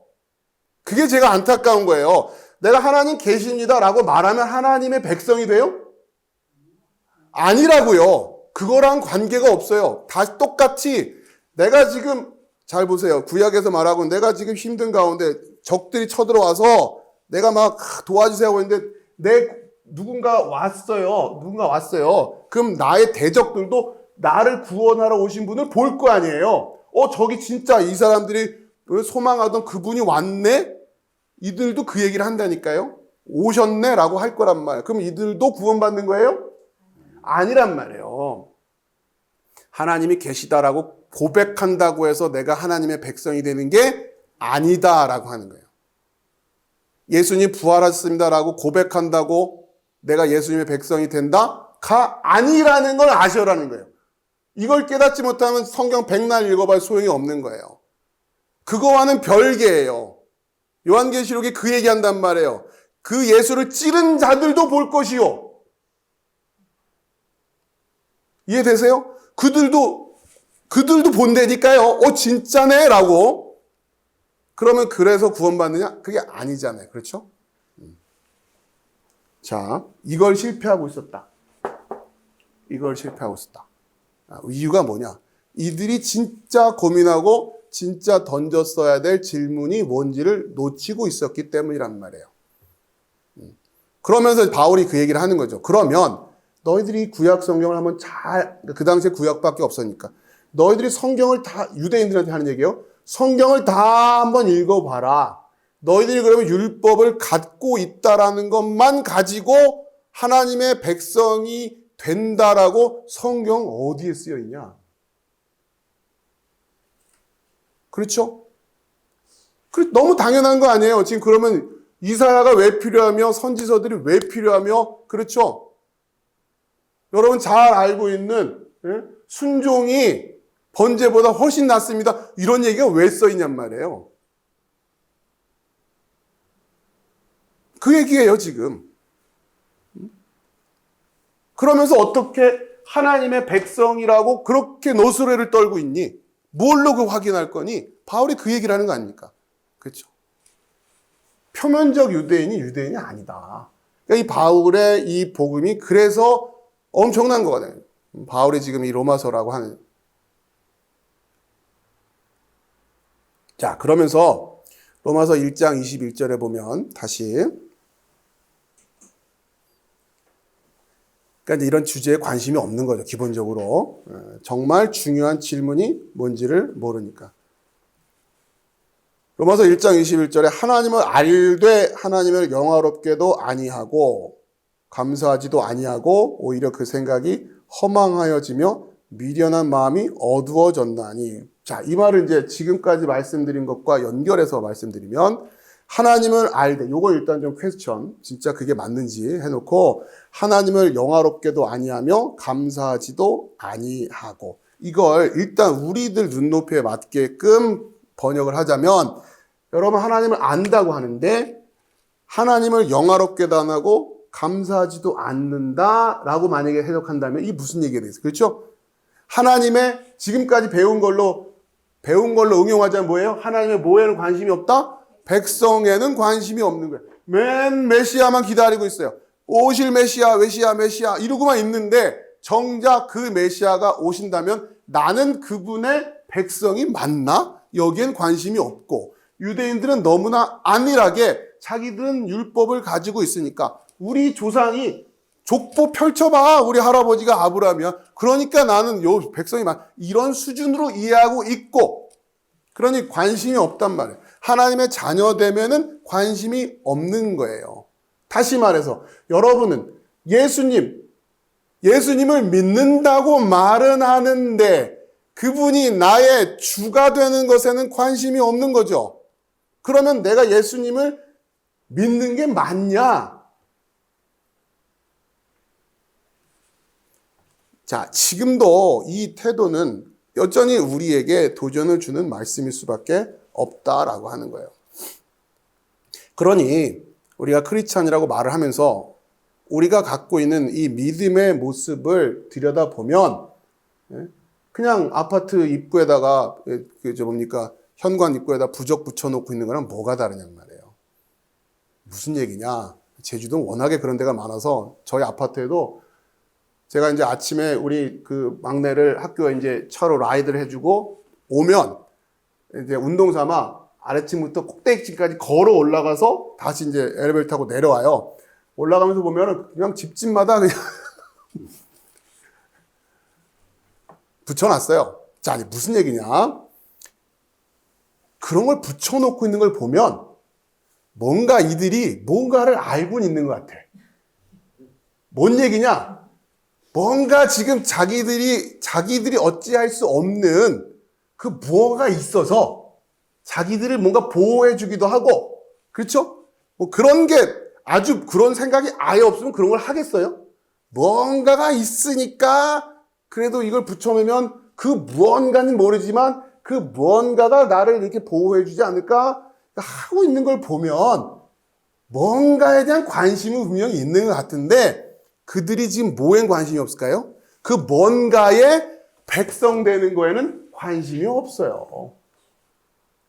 그게 제가 안타까운 거예요. 내가 하나님 계십니다라고 말하면 하나님의 백성이 돼요? 아니라고요. 그거랑 관계가 없어요. 다 똑같이 내가 지금 잘 보세요. 구약에서 말하고 내가 지금 힘든 가운데 적들이 쳐들어와서 내가 막 도와주세요 하고 있는데 누군가 왔어요. 그럼 나의 대적들도 나를 구원하러 오신 분을 볼 거 아니에요. 저기 진짜 이 사람들이 소망하던 그분이 왔네? 이들도 그 얘기를 한다니까요. 오셨네? 라고 할 거란 말이에요. 그럼 이들도 구원받는 거예요? 아니란 말이에요. 하나님이 계시다라고 고백한다고 해서 내가 하나님의 백성이 되는 게 아니다라고 하는 거예요. 예수님 부활하셨습니다라고 고백한다고 내가 예수님의 백성이 된다가 아니라는 걸 아셔라는 거예요. 이걸 깨닫지 못하면 성경 백날 읽어봐야 소용이 없는 거예요. 그거와는 별개예요. 요한계시록에 그 얘기한단 말이에요. 그 예수를 찌른 자들도 볼 것이요. 이해되세요? 그들도 본다니까요. 진짜네? 라고. 그러면 그래서 구원받느냐? 그게 아니잖아요. 그렇죠? 자, 이걸 실패하고 있었다. 이유가 뭐냐? 이들이 진짜 고민하고 진짜 던졌어야 될 질문이 뭔지를 놓치고 있었기 때문이란 말이에요. 그러면서 바울이 그 얘기를 하는 거죠. 그러면 너희들이 구약 성경을 한번 그 당시에 구약밖에 없으니까 너희들이 성경을 다 유대인들한테 하는 얘기예요. 성경을 다 한번 읽어봐라. 너희들이 그러면 율법을 갖고 있다라는 것만 가지고 하나님의 백성이 된다라고 성경 어디에 쓰여 있냐? 그렇죠? 너무 당연한 거 아니에요? 지금 그러면 이사야가 왜 필요하며 선지서들이 왜 필요하며 그렇죠? 여러분 잘 알고 있는 순종이 번제보다 훨씬 낫습니다. 이런 얘기가 왜 써 있냔 말이에요. 그 얘기예요, 지금. 그러면서 어떻게 하나님의 백성이라고 그렇게 노스레를 떨고 있니? 뭘로 그 확인할 거니? 바울이 그 얘기를 하는 거 아닙니까? 그렇죠? 표면적 유대인이 아니다. 그러니까 이 바울의 이 복음이 그래서 엄청난 거거든요. 바울이 지금 이 로마서라고 하는. 자, 그러면서 로마서 1장 21절에 보면 다시 그러니까 이런 주제에 관심이 없는 거죠. 기본적으로. 정말 중요한 질문이 뭔지를 모르니까. 로마서 1장 21절에 하나님을 알되 하나님을 영화롭게도 아니하고 감사하지도 아니하고 오히려 그 생각이 허망하여지며 미련한 마음이 어두워졌나니. 자, 이 말을 이제 지금까지 말씀드린 것과 연결해서 말씀드리면 하나님을 알되, 요거 일단 좀 퀘스천, 진짜 그게 맞는지 해놓고 하나님을 영화롭게도 아니하며 감사하지도 아니하고, 이걸 일단 우리들 눈높이에 맞게끔 번역을 하자면, 여러분 하나님을 안다고 하는데 하나님을 영화롭게도 안 하고 감사하지도 않는다라고 만약에 해석한다면 이게 무슨 얘기가 되겠어요? 그렇죠? 하나님의 지금까지 배운 걸로 응용하자면 뭐예요? 하나님의 뭐에는 관심이 없다? 백성에는 관심이 없는 거예요. 맨 메시아만 기다리고 있어요. 오실 메시아 이러고만 있는데 정작 그 메시아가 오신다면 나는 그분의 백성이 맞나? 여기엔 관심이 없고, 유대인들은 너무나 안일하게 자기들은 율법을 가지고 있으니까 우리 조상이 족보 펼쳐봐. 우리 할아버지가 아브라함이야. 그러니까 나는 요 백성이 이런 수준으로 이해하고 있고, 그러니 관심이 없단 말이에요. 하나님의 자녀 되면은 관심이 없는 거예요. 다시 말해서 여러분은 예수님 예수님을 믿는다고 말은 하는데 그분이 나의 주가 되는 것에는 관심이 없는 거죠. 그러면 내가 예수님을 믿는 게 맞냐? 자, 지금도 이 태도는 여전히 우리에게 도전을 주는 말씀일 수밖에 없다라고 하는 거예요. 그러니 우리가 크리스찬이라고 말을 하면서 우리가 갖고 있는 이 믿음의 모습을 들여다보면 그냥 아파트 입구에다가 현관 입구에다 부적 붙여놓고 있는 거랑 뭐가 다르냔 말이에요. 무슨 얘기냐? 제주도는 워낙에 그런 데가 많아서 저희 아파트에도 제가 이제 아침에 우리 그 막내를 학교에 이제 차로 라이드를 해주고 오면 이제 운동 삼아 아래층부터 꼭대기층까지 걸어 올라가서 다시 이제 엘리베이터 타고 내려와요. 올라가면서 보면은 그냥 집집마다 그냥 붙여놨어요. 자, 이제 무슨 얘기냐? 그런 걸 붙여놓고 있는 걸 보면 뭔가 이들이 뭔가를 알고는 있는 것 같아. 뭔 얘기냐? 뭔가 지금 자기들이 어찌할 수 없는 그 무언가 있어서 자기들을 뭔가 보호해 주기도 하고, 그렇죠? 뭐 그런 게 아주 그런 생각이 아예 없으면 그런 걸 하겠어요? 뭔가가 있으니까 그래도 이걸 붙여놓으면 그 무언가는 모르지만 그 무언가가 나를 이렇게 보호해 주지 않을까 하고 있는 걸 보면 뭔가에 대한 관심은 분명히 있는 것 같은데 그들이 지금 뭐에 관심이 없을까요? 그 뭔가에 백성되는 거에는 관심이 없어요.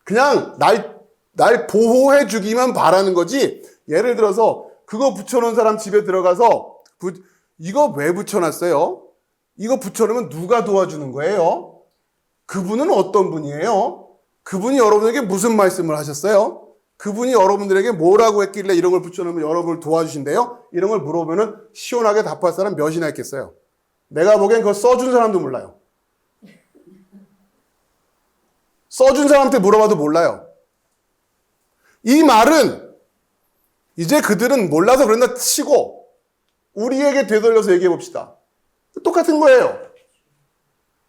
그냥 날 보호해 주기만 바라는 거지. 예를 들어서 그거 붙여놓은 사람 집에 들어가서 이거 왜 붙여놨어요? 이거 붙여놓으면 누가 도와주는 거예요? 그분은 어떤 분이에요? 그분이 여러분에게 무슨 말씀을 하셨어요? 그분이 여러분들에게 뭐라고 했길래 이런 걸 붙여놓으면 여러분을 도와주신대요? 이런 걸 물어보면 시원하게 답할 사람 몇이나 있겠어요? 내가 보기엔 그거 써준 사람도 몰라요. 써준 사람한테 물어봐도 몰라요. 이 말은 이제 그들은 몰라서 그런다 치고 우리에게 되돌려서 얘기해 봅시다. 똑같은 거예요.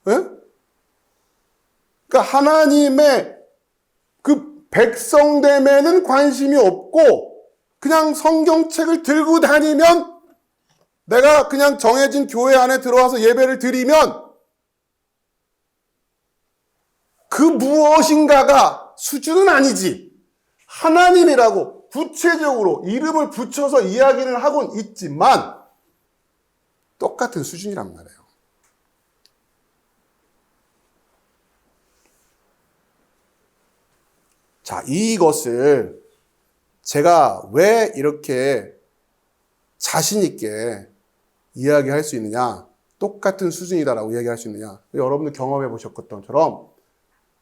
네? 그러니까 하나님의 그 백성됨에는 관심이 없고 그냥 성경책을 들고 다니면 내가 그냥 정해진 교회 안에 들어와서 예배를 드리면 그 무엇인가가 수준은 아니지. 하나님이라고 구체적으로 이름을 붙여서 이야기를 하곤 있지만 똑같은 수준이란 말이에요. 자, 이것을 제가 왜 이렇게 자신 있게 이야기할 수 있느냐, 똑같은 수준이다라고 이야기할 수 있느냐, 여러분들 경험해 보셨던 것처럼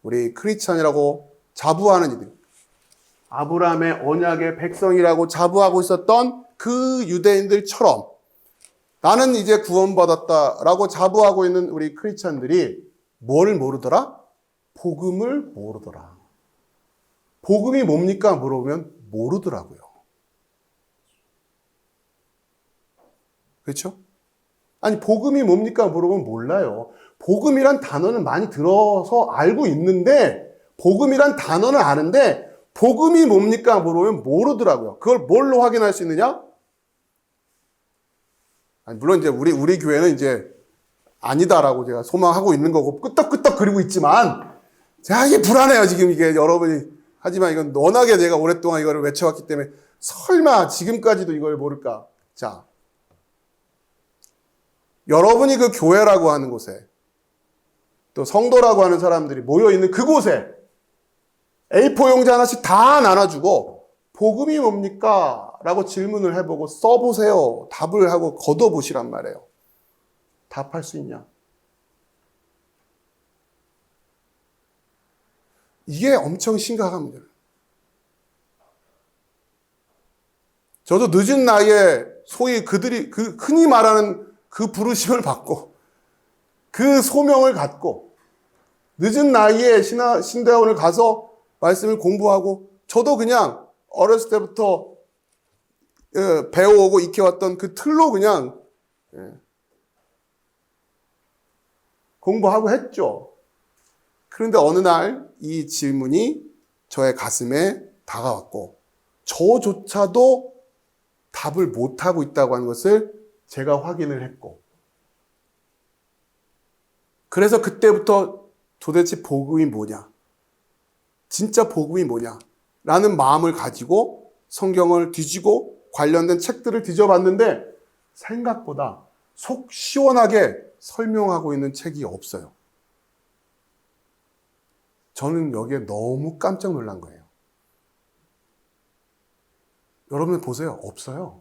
우리 크리스찬이라고 자부하는 이들, 아브라함의 언약의 백성이라고 자부하고 있었던 그 유대인들처럼 나는 이제 구원받았다라고 자부하고 있는 우리 크리스찬들이 뭘 모르더라? 복음을 모르더라. 복음이 뭡니까? 물어보면 모르더라고요. 그렇죠? 아니 복음이 뭡니까? 물어보면 몰라요. 복음이란 단어는 많이 들어서 알고 있는데 복음이란 단어는 아는데 복음이 뭡니까? 물어보면 모르더라고요. 그걸 뭘로 확인할 수 있느냐? 아니, 물론 이제 우리 교회는 이제 아니다라고 제가 소망하고 있는 거고 끄떡끄떡 그리고 있지만 제가 이게 불안해요. 지금 이게 여러분이 하지만 이건 워낙에 내가 오랫동안 이거를 외쳐왔기 때문에 설마 지금까지도 이걸 모를까? 자, 여러분이 그 교회라고 하는 곳에 또 성도라고 하는 사람들이 모여있는 그곳에 A4 용지 하나씩 다 나눠주고 복음이 뭡니까? 라고 질문을 해보고 써보세요. 답을 하고 걷어보시란 말이에요. 답할 수 있냐? 이게 엄청 심각한 문제예요. 저도 늦은 나이에 소위 그들이 흔히 말하는 그 부르심을 받고 그 소명을 갖고 늦은 나이에 신대원을 가서 말씀을 공부하고 저도 그냥 어렸을 때부터 배워오고 익혀왔던 그 틀로 그냥 공부하고 했죠. 그런데 어느 날 이 질문이 저의 가슴에 다가왔고 저조차도 답을 못하고 있다고 하는 것을 제가 확인을 했고 그래서 그때부터 도대체 복음이 뭐냐? 진짜 복음이 뭐냐? 라는 마음을 가지고 성경을 뒤지고 관련된 책들을 뒤져봤는데 생각보다 속 시원하게 설명하고 있는 책이 없어요. 저는 여기에 너무 깜짝 놀란 거예요. 여러분 보세요. 없어요.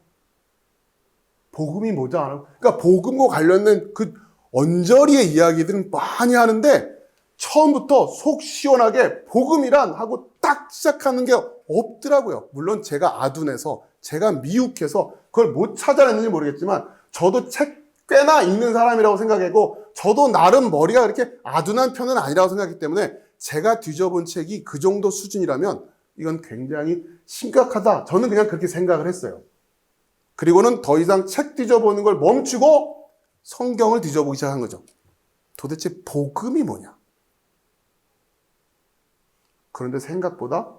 복음이 뭐지? 그러니까 복음과 관련된 그 언저리의 이야기들은 많이 하는데 처음부터 속 시원하게 복음이란 하고 딱 시작하는 게 없더라고요. 물론 제가 아둔해서 제가 미혹해서 그걸 못 찾아냈는지 모르겠지만 저도 책 꽤나 읽는 사람이라고 생각하고 저도 나름 머리가 그렇게 아둔한 편은 아니라고 생각하기 때문에 제가 뒤져본 책이 그 정도 수준이라면 이건 굉장히 심각하다. 저는 그냥 그렇게 생각을 했어요. 그리고는 더 이상 책 뒤져보는 걸 멈추고 성경을 뒤져보기 시작한 거죠. 도대체 복음이 뭐냐? 그런데 생각보다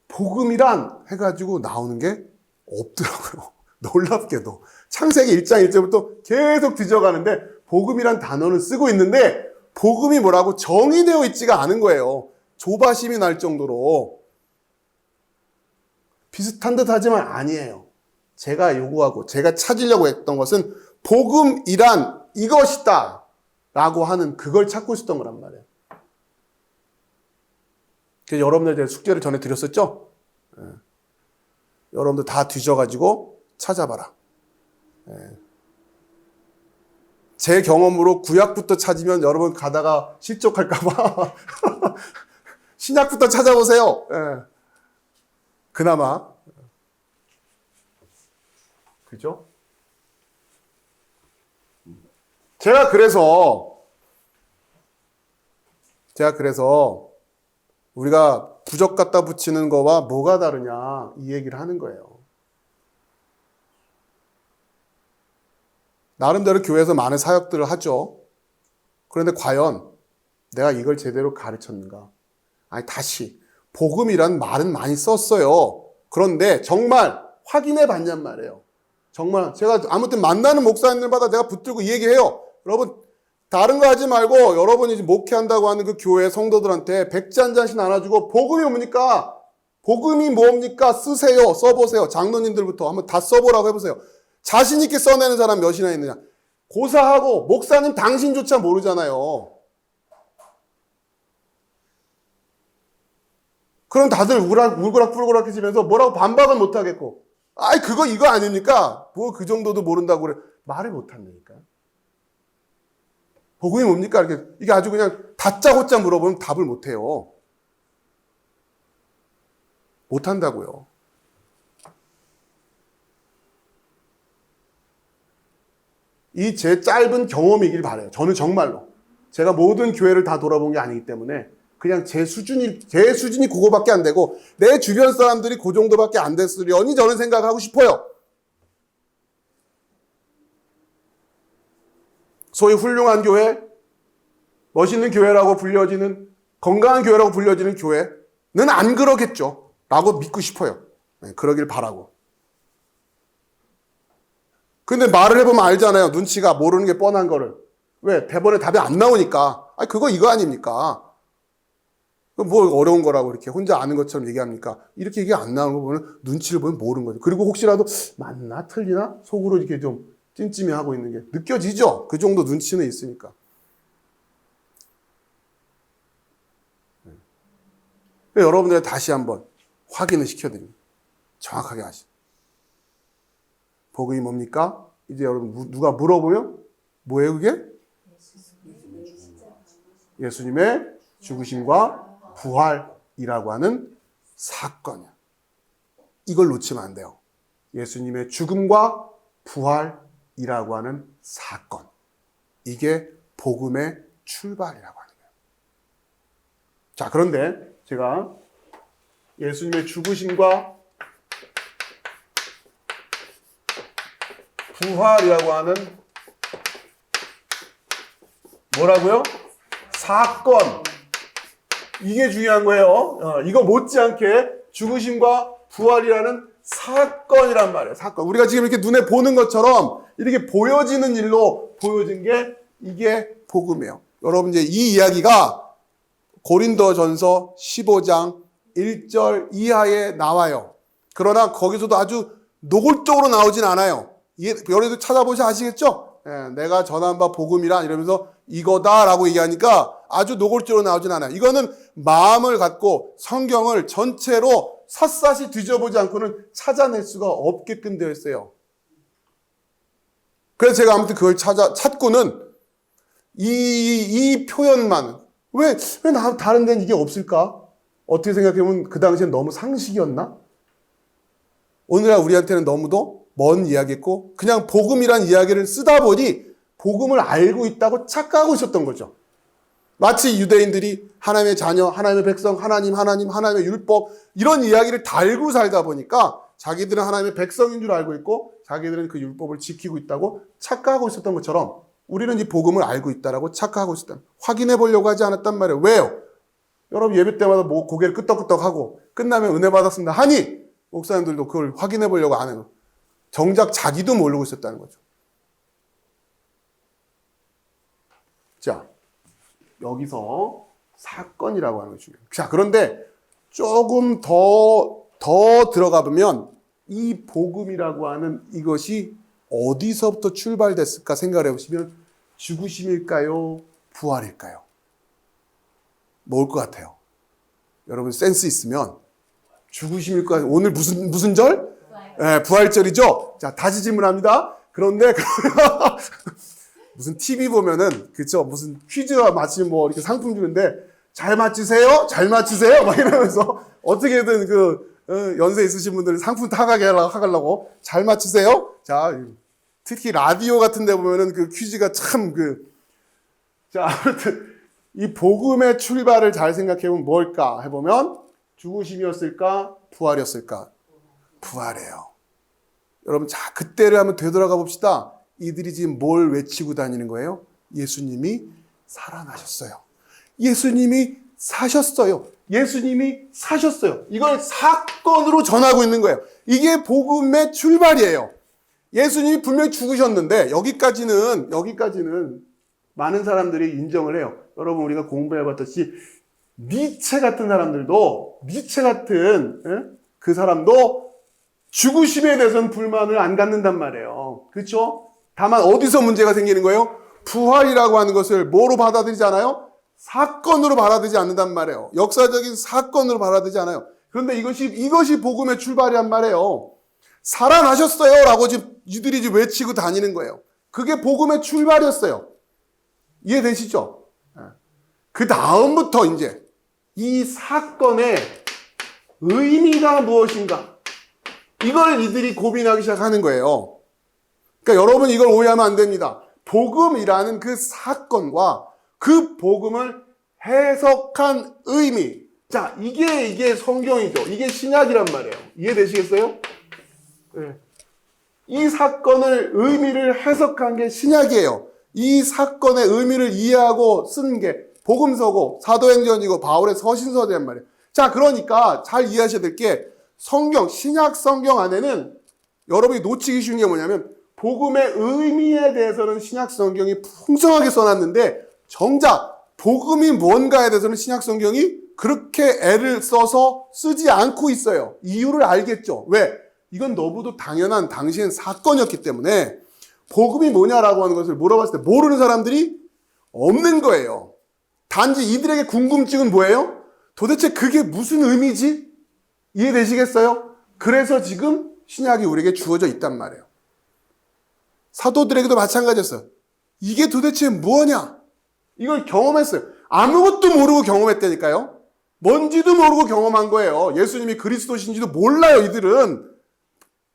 복음이란 해가지고 나오는 게 없더라고요. 놀랍게도. 창세기 1장 1절부터 계속 뒤져가는데 복음이란 단어는 쓰고 있는데 복음이 뭐라고 정의되어 있지가 않은 거예요. 조바심이 날 정도로. 비슷한 듯 하지만 아니에요. 제가 요구하고 제가 찾으려고 했던 것은 복음이란 이것이다 라고 하는 그걸 찾고 있었던 거란 말이에요. 그래서 여러분들 제가 숙제를 전에 드렸었죠? 여러분들 다 뒤져가지고 찾아봐라. 제 경험으로 구약부터 찾으면 여러분 가다가 실족할까봐 신약부터 찾아보세요. 그나마. 그죠? 제가 그래서 우리가 부적 갖다 붙이는 거와 뭐가 다르냐 이 얘기를 하는 거예요. 나름대로 교회에서 많은 사역들을 하죠. 그런데 과연 내가 이걸 제대로 가르쳤는가? 아니 다시 복음이란 말은 많이 썼어요. 그런데 정말 확인해 봤냔 말이에요. 정말 제가 아무튼 만나는 목사님들마다 내가 붙들고 이 얘기해요. 여러분 다른 거 하지 말고 여러분이 목회한다고 하는 그 교회 성도들한테 백지 한 잔씩 나눠주고 복음이 뭡니까? 복음이 뭡니까? 쓰세요. 써보세요. 장로님들부터 한번 다 써보라고 해보세요. 자신 있게 써내는 사람 몇이나 있느냐? 고사하고 목사님 당신조차 모르잖아요. 그럼 다들 울그락불그락해지면서 뭐라고 반박은 못하겠고 아이 그거 이거 아닙니까? 뭐 그 정도도 모른다고 그래. 말을 못한다니까. 복음이 뭡니까? 이게 아주 그냥 다짜고짜 물어보면 답을 못해요. 못한다고요. 이 제 짧은 경험이길 바라요. 저는 정말로. 제가 모든 교회를 다 돌아본 게 아니기 때문에 그냥 제 수준이 그거밖에 안 되고 내 주변 사람들이 그 정도밖에 안 됐으려니 저는 생각하고 싶어요. 소위 훌륭한 교회, 멋있는 교회라고 불려지는 건강한 교회라고 불려지는 교회는 안 그러겠죠. 라고 믿고 싶어요. 네, 그러길 바라고. 근데 말을 해보면 알잖아요. 눈치가 모르는 게 뻔한 거를. 왜? 대본에 답이 안 나오니까. 아, 그거 이거 아닙니까? 뭐 어려운 거라고 이렇게 혼자 아는 것처럼 얘기합니까? 이렇게 얘기 안 나오는 거 보면 눈치를 보면 모르는 거죠. 그리고 혹시라도 맞나 틀리나 속으로 이렇게 좀 찜찜해 하고 있는 게 느껴지죠? 그 정도 눈치는 있으니까. 여러분들 다시 한번 확인을 시켜드립니다. 정확하게 하시. 복음이 뭡니까? 이제 여러분 누가 물어보면 뭐예요 그게? 예수님의 죽으심과 부활이라고 하는 사건이야. 이걸 놓치면 안 돼요. 예수님의 죽음과 부활이라고 하는 사건. 이게 복음의 출발이라고 하는 거예요. 자, 그런데 제가 예수님의 죽으심과 부활이라고 하는 뭐라고요? 사건. 이게 중요한 거예요. 이거 못지않게 죽으심과 부활이라는 사건이란 말이에요. 사건. 우리가 지금 이렇게 눈에 보는 것처럼 이렇게 보여지는 일로 보여진 게 이게 복음이에요. 여러분 이제 이 이야기가 고린도전서 15장 1절 이하에 나와요. 그러나 거기서도 아주 노골적으로 나오진 않아요. 여러분들 찾아보셔 아시겠죠? 내가 전한 바 복음이란 이러면서 이거다라고 얘기하니까 아주 노골적으로 나오진 않아요. 이거는 마음을 갖고 성경을 전체로 샅샅이 뒤져보지 않고는 찾아낼 수가 없게끔 되어 있어요. 그래서 제가 아무튼 그걸 찾고는 이 표현만 왜 다른 데는 이게 없을까? 어떻게 생각해보면 그 당시엔 너무 상식이었나? 오늘날 우리한테는 너무도 먼 이야기였고 그냥 복음이란 이야기를 쓰다 보니 복음을 알고 있다고 착각하고 있었던 거죠. 마치 유대인들이 하나님의 자녀, 하나님의 백성, 하나님의 율법 이런 이야기를 달고 살다 보니까 자기들은 하나님의 백성인 줄 알고 있고 자기들은 그 율법을 지키고 있다고 착각하고 있었던 것처럼 우리는 이 복음을 알고 있다라고 착각하고 있었다. 확인해 보려고 하지 않았단 말이에요. 왜요? 여러분 예배 때마다 뭐 고개를 끄덕끄덕하고 끝나면 은혜 받았습니다 하니 목사님들도 그걸 확인해 보려고 안 해요. 정작 자기도 모르고 있었다는 거죠. 자, 여기서 사건이라고 하는 게 중요해요. 자, 그런데 조금 더 들어가 보면 이 복음이라고 하는 이것이 어디서부터 출발됐을까 생각을 해보시면 죽으심일까요? 부활일까요? 뭘 것 같아요? 여러분 센스 있으면 죽으심일까요? 오늘 무슨 절? 네, 부활절이죠? 자, 다시 질문합니다. 그런데 무슨 TV 보면은 그쵸? 무슨 퀴즈가 마치면 뭐 이렇게 상품 주는데 잘 맞히세요? 잘 맞히세요? 막 이러면서 어떻게든 연세 있으신 분들은 상품 타가게 하려고 잘 맞히세요? 자, 특히 라디오 같은 데 보면은 그 퀴즈가 참 자, 아무튼 이 복음의 출발을 잘 생각해보면 뭘까 해보면 죽으심이었을까? 부활이었을까? 부활이에요. 여러분, 자, 그때를 한번 되돌아가 봅시다. 이들이 지금 뭘 외치고 다니는 거예요? 예수님이 살아나셨어요. 예수님이 사셨어요. 예수님이 사셨어요. 이걸 사건으로 전하고 있는 거예요. 이게 복음의 출발이에요. 예수님이 분명히 죽으셨는데 여기까지는 많은 사람들이 인정을 해요. 여러분 우리가 공부해봤듯이 니체 같은 사람들도 그 사람도 죽으심에 대해서는 불만을 안 갖는단 말이에요. 그렇죠? 다만 어디서 문제가 생기는 거예요? 부활이라고 하는 것을 뭐로 받아들이지 않아요? 사건으로 받아들이지 않는단 말이에요. 역사적인 사건으로 받아들이지 않아요. 그런데 이것이 복음의 출발이란 말이에요. 살아나셨어요 라고 지금 이들이 지금 외치고 다니는 거예요. 그게 복음의 출발이었어요. 이해되시죠? 그 다음부터 이제 이 사건의 의미가 무엇인가? 이걸 이들이 고민하기 시작하는 거예요. 그러니까 여러분 이걸 오해하면 안 됩니다. 복음이라는 그 사건과 그 복음을 해석한 의미. 자, 이게 성경이죠. 이게 신약이란 말이에요. 이해되시겠어요? 네. 이 사건을 의미를 해석한 게 신약이에요. 이 사건의 의미를 이해하고 쓴 게 복음서고 사도행전이고 바울의 서신서란 말이에요. 자, 그러니까 잘 이해하셔야 될 게 성경, 신약 성경 안에는 여러분이 놓치기 쉬운 게 뭐냐면 복음의 의미에 대해서는 신약 성경이 풍성하게 써놨는데 정작 복음이 뭔가에 대해서는 신약 성경이 그렇게 애를 써서 쓰지 않고 있어요. 이유를 알겠죠? 왜? 이건 너무도 당연한 당시엔 사건이었기 때문에 복음이 뭐냐라고 하는 것을 물어봤을 때 모르는 사람들이 없는 거예요. 단지 이들에게 궁금증은 뭐예요? 도대체 그게 무슨 의미지? 이해되시겠어요? 그래서 지금 신약이 우리에게 주어져 있단 말이에요. 사도들에게도 마찬가지였어요. 이게 도대체 뭐냐? 이걸 경험했어요. 아무것도 모르고 경험했다니까요. 뭔지도 모르고 경험한 거예요. 예수님이 그리스도신지도 몰라요, 이들은.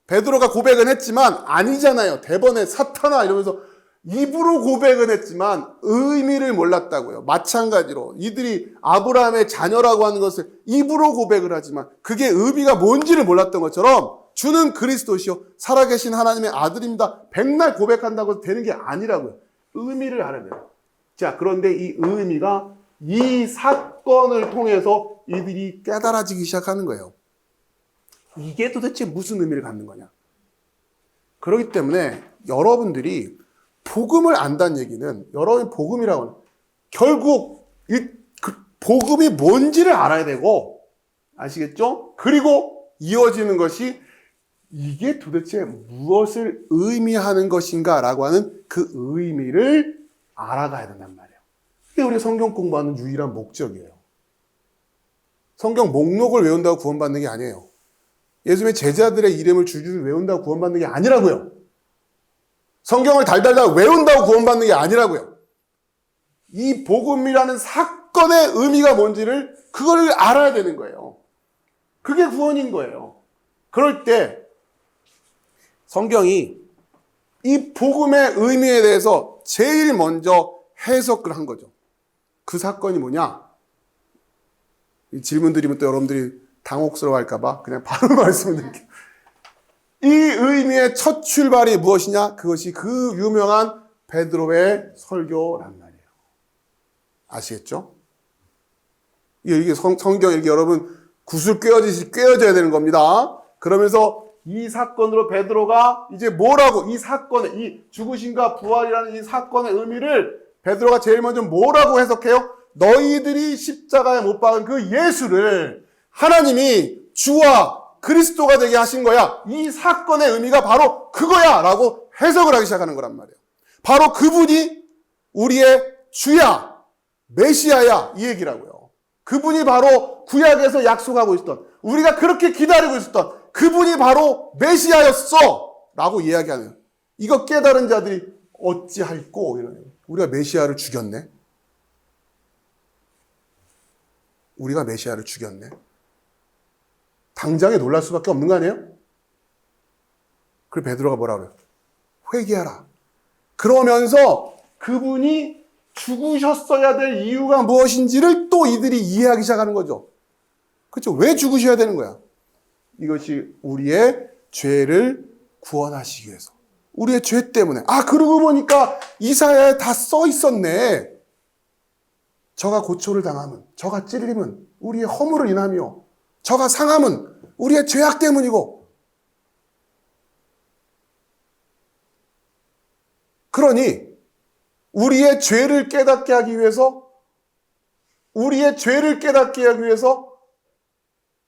베드로가 고백은 했지만 아니잖아요. 대번에 사탄아 이러면서 입으로 고백은 했지만 의미를 몰랐다고요. 마찬가지로 이들이 아브라함의 자녀라고 하는 것을 입으로 고백을 하지만 그게 의미가 뭔지를 몰랐던 것처럼 주는 그리스도시요 살아계신 하나님의 아들입니다. 백날 고백한다고 되는 게 아니라고요. 의미를 알아야 돼요. 자, 그런데 이 의미가 이 사건을 통해서 이들이 깨달아지기 시작하는 거예요. 이게 도대체 무슨 의미를 갖는 거냐. 그렇기 때문에 여러분들이 복음을 안다는 얘기는, 여러분이 복음이라고 하는, 결국 복음이 뭔지를 알아야 되고, 아시겠죠? 그리고 이어지는 것이 이게 도대체 무엇을 의미하는 것인가 라고 하는 그 의미를 알아가야 된단 말이에요. 이게 우리 성경 공부하는 유일한 목적이에요. 성경 목록을 외운다고 구원받는 게 아니에요. 예수님의 제자들의 이름을 줄줄 외운다고 구원받는 게 아니라고요. 성경을 달달달 외운다고 구원받는 게 아니라고요. 이 복음이라는 사건의 의미가 뭔지를 그걸 알아야 되는 거예요. 그게 구원인 거예요. 그럴 때 성경이 이 복음의 의미에 대해서 제일 먼저 해석을 한 거죠. 그 사건이 뭐냐? 이 질문 드리면 또 여러분들이 당혹스러워할까 봐 그냥 바로 말씀드릴게요. 이 의미의 첫 출발이 무엇이냐? 그것이 그 유명한 베드로의 설교란 말이에요. 아시겠죠? 이게 성경 이렇게 여러분 구슬 꿰어져야 되는 겁니다. 그러면서 이 사건으로 베드로가 이제 뭐라고, 이 사건의, 이 죽으심과 부활이라는 이 사건의 의미를 베드로가 제일 먼저 뭐라고 해석해요? 너희들이 십자가에 못 박은 그 예수를 하나님이 주와 그리스도가 되게 하신 거야. 이 사건의 의미가 바로 그거야 라고 해석을 하기 시작하는 거란 말이에요. 바로 그분이 우리의 주야, 메시아야, 이 얘기라고요. 그분이 바로 구약에서 약속하고 있었던, 우리가 그렇게 기다리고 있었던 그분이 바로 메시아였어 라고 이야기하는, 이거 깨달은 자들이 어찌할꼬 이러네요. 우리가 메시아를 죽였네. 우리가 메시아를 죽였네. 당장에 놀랄 수밖에 없는 거 아니에요? 그리고 베드로가 뭐라 그래요? 회개하라. 그러면서 그분이 죽으셨어야 될 이유가 무엇인지를 또 이들이 이해하기 시작하는 거죠. 그렇죠? 왜 죽으셔야 되는 거야? 이것이 우리의 죄를 구원하시기 위해서. 우리의 죄 때문에. 아, 그러고 보니까 이사야에 다 써 있었네. 저가 고초를 당함은, 저가 찔림은 우리의 허물을 인하며, 저가 상함은 우리의 죄악 때문이고. 그러니 우리의 죄를 깨닫게 하기 위해서,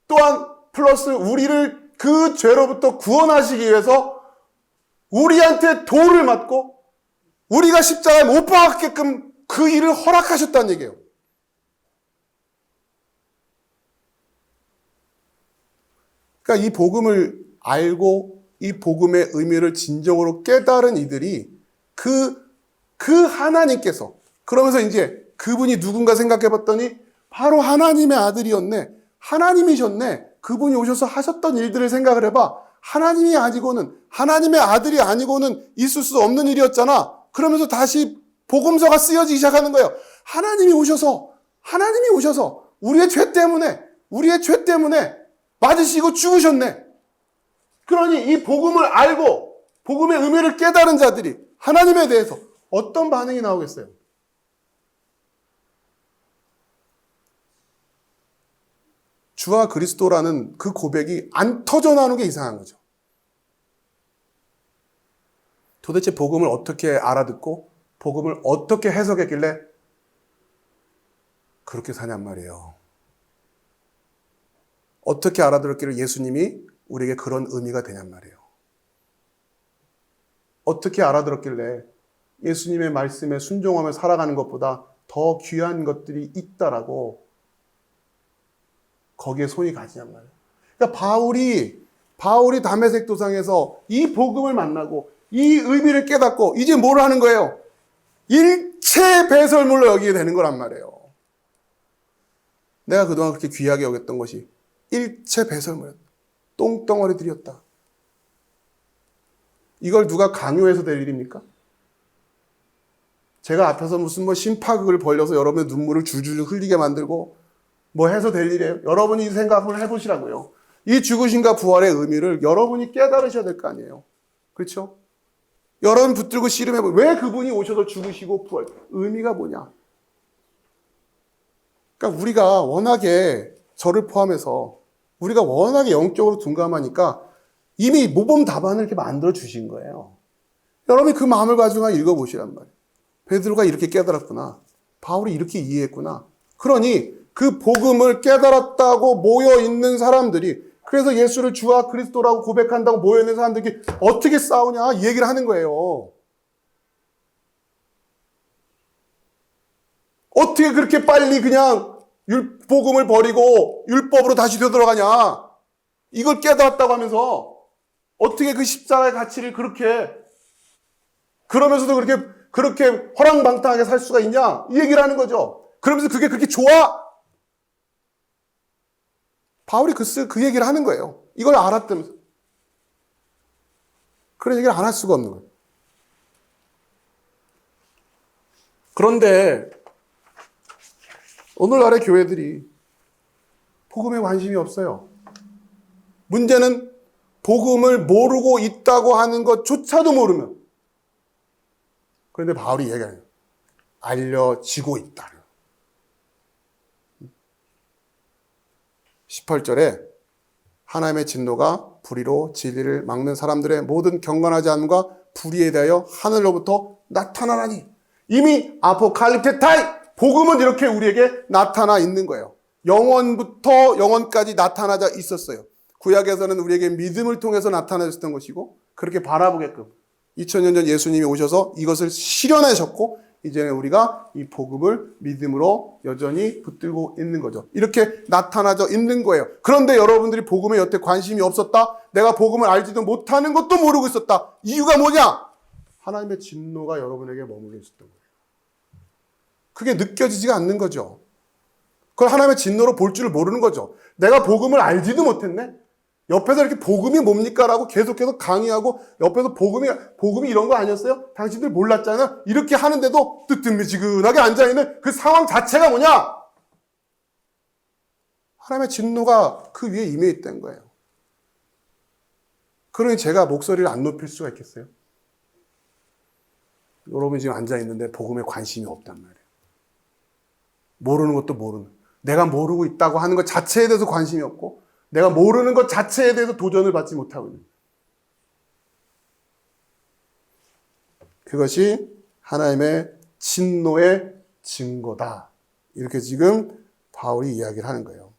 또한 플러스 우리를 그 죄로부터 구원하시기 위해서 우리한테 돌을 맞고 우리가 십자가에 못 박게끔 그 일을 허락하셨다는 얘기예요. 그러니까 이 복음을 알고 이 복음의 의미를 진정으로 깨달은 이들이 그 하나님께서, 그러면서 이제 그분이 누군가 생각해 봤더니 바로 하나님의 아들이었네. 하나님이셨네. 그분이 오셔서 하셨던 일들을 생각을 해봐. 하나님이 아니고는, 하나님의 아들이 아니고는 있을 수 없는 일이었잖아. 그러면서 다시 복음서가 쓰여지기 시작하는 거예요. 하나님이 오셔서 우리의 죄 때문에 맞으시고 죽으셨네. 그러니 이 복음을 알고 복음의 의미를 깨달은 자들이 하나님에 대해서 어떤 반응이 나오겠어요? 주와 그리스도라는 그 고백이 안 터져나오는 게 이상한 거죠. 도대체 복음을 어떻게 알아듣고 복음을 어떻게 해석했길래 그렇게 사냔 말이에요. 어떻게 알아들었길래 예수님이 우리에게 그런 의미가 되냔 말이에요. 어떻게 알아들었길래 예수님의 말씀에 순종하며 살아가는 것보다 더 귀한 것들이 있다라고 거기에 손이 가지냔 말이에요. 그러니까 바울이 다메섹 도상에서 이 복음을 만나고 이 의미를 깨닫고 이제 뭘 하는 거예요? 일체 배설물로 여기게 되는 거란 말이에요. 내가 그동안 그렇게 귀하게 여겼던 것이 일체 배설물, 똥덩어리들이었다. 이걸 누가 강요해서 될 일입니까? 제가 앞에서 무슨 심파극을 벌려서 여러분의 눈물을 줄줄 흘리게 만들고 해서 될 일이에요? 여러분이 이 생각을 해보시라고요. 이 죽으심과 부활의 의미를 여러분이 깨달으셔야 될 거 아니에요. 그렇죠? 여러분 붙들고 씨름해 보. 왜 그분이 오셔서 죽으시고 부활? 의미가 뭐냐? 그러니까 우리가 워낙에 저를 포함해서 우리가 워낙에 영적으로 둔감하니까 이미 모범 답안을 이렇게 만들어 주신 거예요. 여러분이 그 마음을 가지고 읽어보시란 말이에요. 베드로가 이렇게 깨달았구나. 바울이 이렇게 이해했구나. 그러니 그 복음을 깨달았다고 모여 있는 사람들이, 그래서 예수를 주와 그리스도라고 고백한다고 모여 있는 사람들이 어떻게 싸우냐 이 얘기를 하는 거예요. 어떻게 그렇게 빨리 그냥 복음을 버리고 율법으로 다시 되돌아가냐. 이걸 깨달았다고 하면서 어떻게 그 십자가의 가치를 그렇게, 그러면서도 그렇게 허랑방탕하게 살 수가 있냐 이 얘기를 하는 거죠. 그러면서 그게 그렇게 좋아? 바울이 그 얘기를 하는 거예요. 이걸 알았다면서. 그런 얘기를 안 할 수가 없는 거예요. 그런데 오늘날의 교회들이 복음에 관심이 없어요. 문제는 복음을 모르고 있다고 하는 것조차도 모르면, 그런데 바울이 얘기해요. 알려지고 있다. 18절에 하나님의 진노가 불의로 진리를 막는 사람들의 모든 경건하지 않음과 불의에 대하여 하늘로부터 나타나라니. 이미 아포칼립테타이, 복음은 이렇게 우리에게 나타나 있는 거예요. 영원부터 영원까지 나타나자 있었어요. 구약에서는 우리에게 믿음을 통해서 나타나셨던 것이고, 그렇게 바라보게끔 2000년 전 예수님이 오셔서 이것을 실현하셨고, 이제는 우리가 이 복음을 믿음으로 여전히 붙들고 있는 거죠. 이렇게 나타나져 있는 거예요. 그런데 여러분들이 복음에 여태 관심이 없었다? 내가 복음을 알지도 못하는 것도 모르고 있었다. 이유가 뭐냐? 하나님의 진노가 여러분에게 머물러 있었던 거예요. 그게 느껴지지가 않는 거죠. 그걸 하나님의 진노로 볼 줄을 모르는 거죠. 내가 복음을 알지도 못했네? 옆에서 이렇게 복음이 뭡니까? 라고 계속해서 강의하고, 옆에서 복음이 이런 거 아니었어요? 당신들 몰랐잖아? 이렇게 하는데도 뜨뜻미지근하게 앉아있는 그 상황 자체가 뭐냐? 하나님의 진노가 그 위에 임해 있다는 거예요. 그러니 제가 목소리를 안 높일 수가 있겠어요? 여러분이 지금 앉아있는데 복음에 관심이 없단 말이에요. 모르는 것도 모르는. 내가 모르고 있다고 하는 것 자체에 대해서 관심이 없고, 내가 모르는 것 자체에 대해서 도전을 받지 못하고 있는. 그것이 하나님의 진노의 증거다. 이렇게 지금 바울이 이야기를 하는 거예요.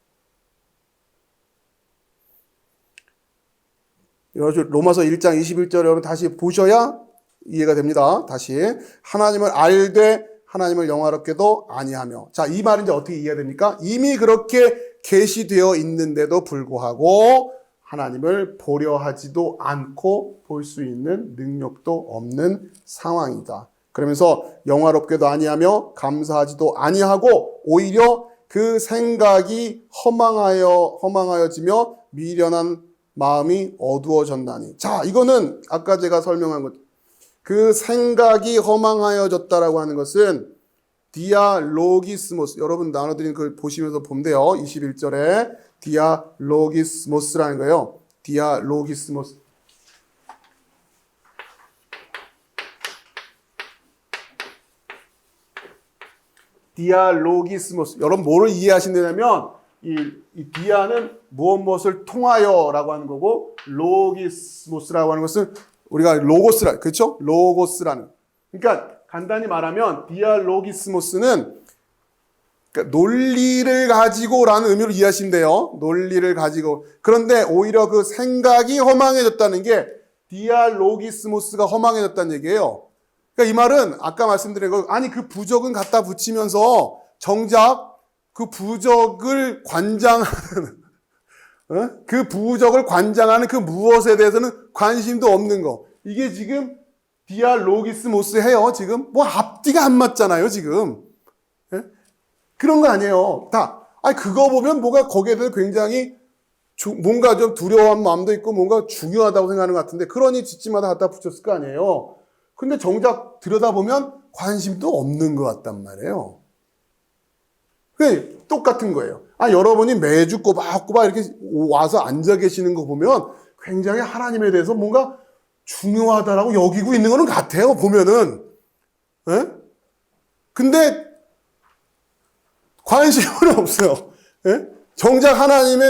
로마서 1장 21절 여러분 다시 보셔야 이해가 됩니다. 다시. 하나님을 알되 하나님을 영화롭게도 아니하며. 자, 이 말은 이제 어떻게 이해가 됩니까? 이미 그렇게 계시되어 있는데도 불구하고 하나님을 보려 하지도 않고 볼 수 있는 능력도 없는 상황이다. 그러면서 영화롭게도 아니하며 감사하지도 아니하고 오히려 그 생각이 허망하여지며 미련한 마음이 어두워졌나니. 자, 이거는 아까 제가 설명한 것, 그 생각이 허망하여졌다라고 하는 것은 디아로기스모스, 여러분 나눠드린 걸 보시면서 보면 돼요. 21절에 디아로기스모스라는 거예요. 디아로기스모스. 디아로기스모스. 여러분 뭐를 이해하신다면 이 디아는 무엇을 통하여라고 하는 거고, 로기스모스라고 하는 것은 우리가 로고스라, 그렇죠? 로고스라는. 그러니까 간단히 말하면 디아로기스모스는 그러니까 논리를 가지고라는 의미로 이해하시면 돼요. 논리를 가지고. 그런데 오히려 그 생각이 허망해졌다는 게 디아로기스모스가 허망해졌다는 얘기예요. 그러니까 이 말은 아까 말씀드린 거, 아니 그 부적은 갖다 붙이면서 정작 그 부적을 관장하는 그 부적을 관장하는 그 무엇에 대해서는 관심도 없는 거. 이게 지금 디아로기스모스 해요. 지금 뭐 앞뒤가 안 맞잖아요. 지금 그런 거 아니에요. 아니 그거 보면 뭐가 거기에 대해서 굉장히 뭔가 좀 두려워한 마음도 있고 뭔가 중요하다고 생각하는 것 같은데, 그러니 집집마다 갖다 붙였을 거 아니에요. 근데 정작 들여다보면 관심도 없는 것 같단 말이에요. 똑같은 거예요. 여러분이 매주 꼬박꼬박 이렇게 와서 앉아 계시는 거 보면 굉장히 하나님에 대해서 뭔가 중요하다라고 여기고 있는 거는 같아요, 보면은. 예? 근데 관심은 없어요. 예? 정작 하나님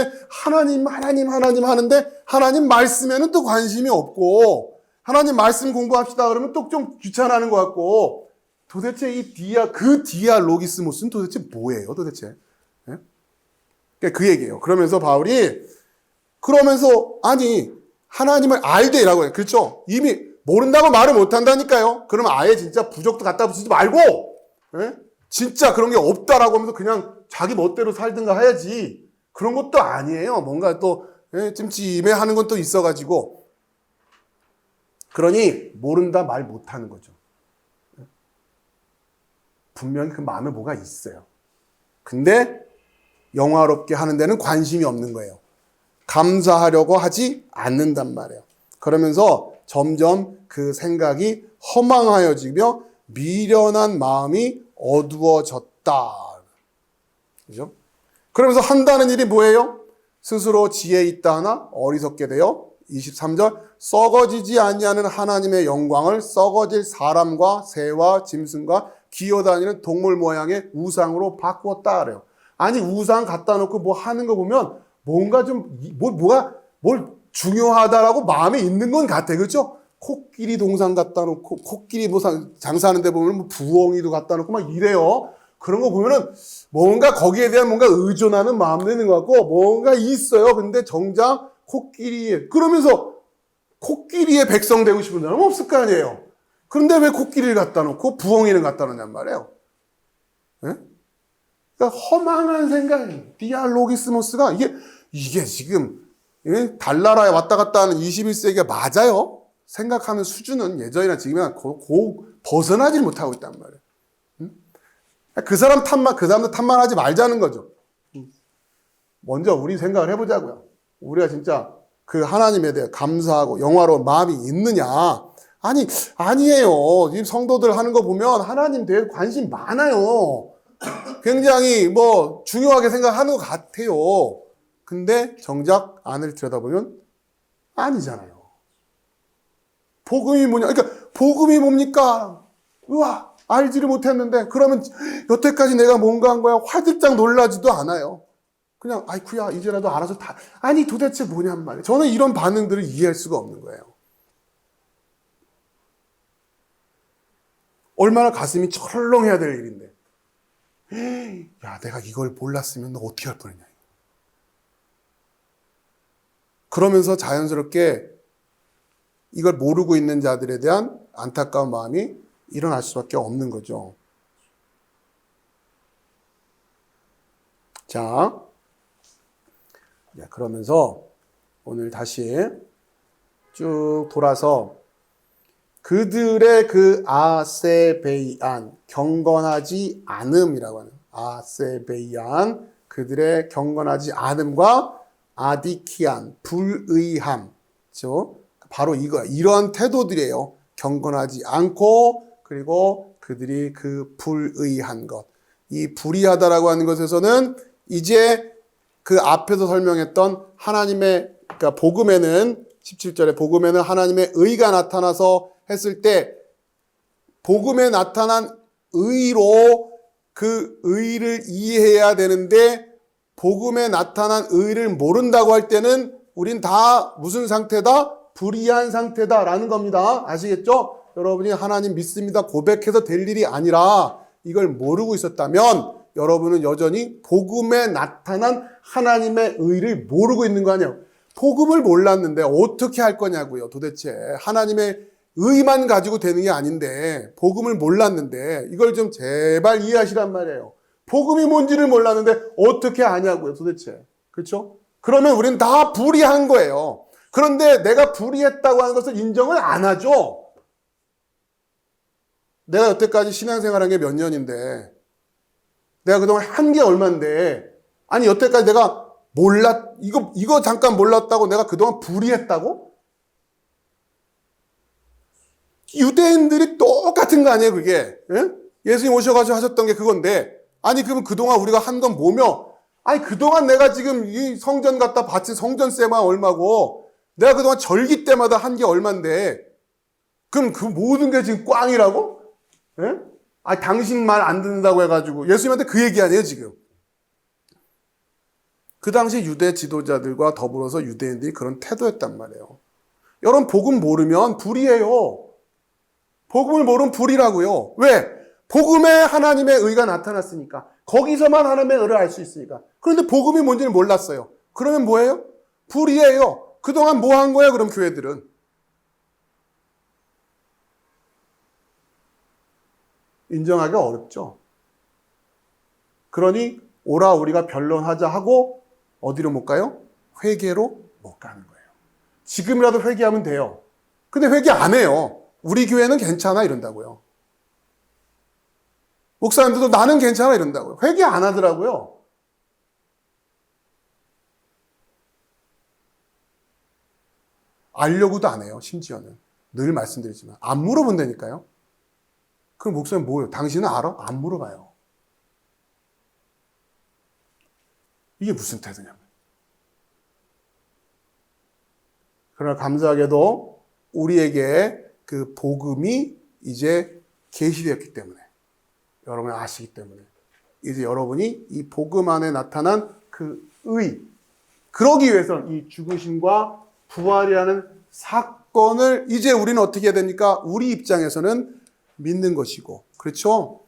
하는데 하나님 말씀에는 또 관심이 없고 하나님 말씀 공부합시다 그러면 또 좀 귀찮아하는 것 같고 도대체 그 디아로기스모스는 도대체 뭐예요, 도대체? 예? 그 얘기예요. 그러면서 바울이 아니 하나님을 알되라고 해요. 그렇죠? 이미 모른다고 말을 못한다니까요. 그러면 아예 진짜 부적도 갖다 붙이지 말고 예? 진짜 그런 게 없다라고 하면서 그냥 자기 멋대로 살든가 해야지. 그런 것도 아니에요. 뭔가 또 찜찜해하는 건 또 있어가지고 그러니 모른다 말 못하는 거죠. 분명히 그 마음에 뭐가 있어요. 근데 영화롭게 하는 데는 관심이 없는 거예요. 감사하려고 하지 않는단 말이에요. 그러면서 점점 그 생각이 허망하여지며 미련한 마음이 어두워졌다. 그죠? 그러면서 한다는 일이 뭐예요? 스스로 지혜 있다 하나 어리석게 되어 23절 썩어지지 아니하는 하나님의 영광을 썩어질 사람과 새와 짐승과 기어다니는 동물 모양의 우상으로 바꾸었다 그래요. 아니 우상 갖다 놓고 뭐 하는 거 보면 뭔가 좀 뭘 중요하다라고 마음에 있는 건 같아. 그렇죠? 코끼리 동상 갖다 놓고 코끼리 뭐 장사하는 데 보면 뭐 부엉이도 갖다 놓고 막 이래요. 그런 거 보면은 뭔가 거기에 대한 뭔가 의존하는 마음 되는 것 같고 뭔가 있어요. 근데 정작 그러면서 코끼리의 백성 되고 싶은 사람은 없을 거 아니에요. 그런데 왜 코끼리를 갖다 놓고 부엉이를 갖다 놓냔 말이에요. 네? 그러니까 허망한 생각, 디알로기스모스가 이게 지금 달나라에 왔다 갔다 하는 21세기가 맞아요? 생각하는 수준은 예전이나 지금이나 벗어나질 못하고 있단 말이에요. 그 사람들 탓만하지 말자는 거죠. 먼저 우리 생각을 해보자고요. 우리가 진짜 그 하나님에 대해 감사하고 영화로운 마음이 있느냐? 아니에요. 지금 성도들 하는 거 보면 하나님 대해 관심 많아요. 굉장히 중요하게 생각하는 것 같아요. 근데 정작 안을 들여다보면 아니잖아요. 복음이 뭐냐? 그러니까 복음이 뭡니까? 우와, 알지를 못했는데 그러면 여태까지 내가 뭔가 한 거야? 화들짝 놀라지도 않아요. 그냥 아이쿠야 이제라도 알아서 아니 도대체 뭐냔 말이에요. 저는 이런 반응들을 이해할 수가 없는 거예요. 얼마나 가슴이 철렁해야 될 일인데. 야, 내가 이걸 몰랐으면 너 어떻게 할 뻔했냐. 그러면서 자연스럽게 이걸 모르고 있는 자들에 대한 안타까운 마음이 일어날 수밖에 없는 거죠. 자, 그러면서 오늘 다시 쭉 돌아서 그들의 그 아세베이안, 경건하지 않음이라고 하는 아세베이안, 그들의 경건하지 않음과 아디키안, 불의함, 그렇죠? 바로 이러한 태도들이에요. 경건하지 않고 그리고 그들이 그 불의한 것. 이 불의하다라고 하는 것에서는 이제 그 앞에서 설명했던 하나님의 그러니까 복음에는 17절에 복음에는 하나님의 의가 나타나서 했을 때 복음에 나타난 의로 그 의를 이해해야 되는데 복음에 나타난 의를 모른다고 할 때는 우린 다 무슨 상태다? 불의한 상태다라는 겁니다. 아시겠죠? 여러분이 하나님 믿습니다 고백해서 될 일이 아니라 이걸 모르고 있었다면 여러분은 여전히 복음에 나타난 하나님의 의를 모르고 있는 거 아니에요. 복음을 몰랐는데 어떻게 할 거냐고요. 도대체 하나님의 의만 가지고 되는 게 아닌데 복음을 몰랐는데 이걸 좀 제발 이해하시란 말이에요. 복음이 뭔지를 몰랐는데 어떻게 아냐고요. 도대체. 그렇죠? 그러면 우리는 다 불의한 거예요. 그런데 내가 불의했다고 하는 것을 인정을 안 하죠. 내가 여태까지 신앙생활한 게 몇 년인데 내가 그동안 한 게 얼만데 아니 여태까지 내가 이거 잠깐 몰랐다고 내가 그동안 불의했다고? 유대인들이 똑같은 거 아니에요 그게? 예? 예수님 오셔가지고 하셨던 게 그건데 아니 그러면 그동안 우리가 한 건 뭐며? 아니 그동안 내가 지금 이 성전 갖다 바친 성전세만 얼마고 내가 그동안 절기 때마다 한 게 얼만데 그럼 그 모든 게 지금 꽝이라고? 예? 아, 당신 말 안 듣는다고 해가지고 예수님한테 그 얘기 아니에요, 지금. 그 당시 유대 지도자들과 더불어서 유대인들이 그런 태도였단 말이에요. 여러분, 복음 모르면 불이에요. 복음을 모르면 불이라고요. 왜? 복음에 하나님의 의가 나타났으니까. 거기서만 하나님의 의를 알 수 있으니까. 그런데 복음이 뭔지를 몰랐어요. 그러면 뭐예요? 불이에요. 그동안 뭐 한 거예요, 그럼 교회들은? 인정하기가 어렵죠. 그러니 오라 우리가 변론하자 하고 어디로 못 가요? 회개로 못 가는 거예요. 지금이라도 회개하면 돼요. 근데 회개 안 해요. 우리 교회는 괜찮아 이런다고요. 목사님들도 나는 괜찮아 이런다고요. 회개 안 하더라고요. 알려고도 안 해요. 심지어는. 늘 말씀드리지만. 안 물어본다니까요. 그럼 목사님 뭐예요? 당신은 알아? 안 물어봐요. 이게 무슨 태도냐면. 그러나 감사하게도 우리에게 그 복음이 이제 계시되었기 때문에, 여러분이 아시기 때문에 이제 여러분이 이 복음 안에 나타난 그 의, 그러기 위해서는 이 죽으심과 부활이라는 사건을 이제 우리는 어떻게 해야 됩니까? 우리 입장에서는 믿는 것이고, 그렇죠?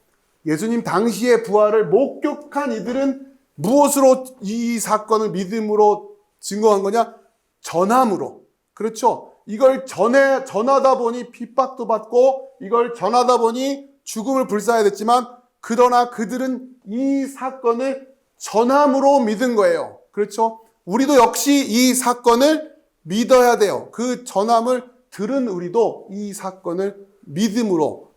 예수님 당시의 부활을 목격한 이들은 무엇으로 이 사건을 믿음으로 증거한 거냐? 전함으로. 그렇죠? 이걸 전하다 보니 핍박도 받고, 이걸 전하다 보니 죽음을 불사해야 됐지만, 그러나 그들은 이 사건을 전함으로 믿은 거예요. 그렇죠? 우리도 역시 이 사건을 믿어야 돼요. 그 전함을 들은 우리도 이 사건을 믿음으로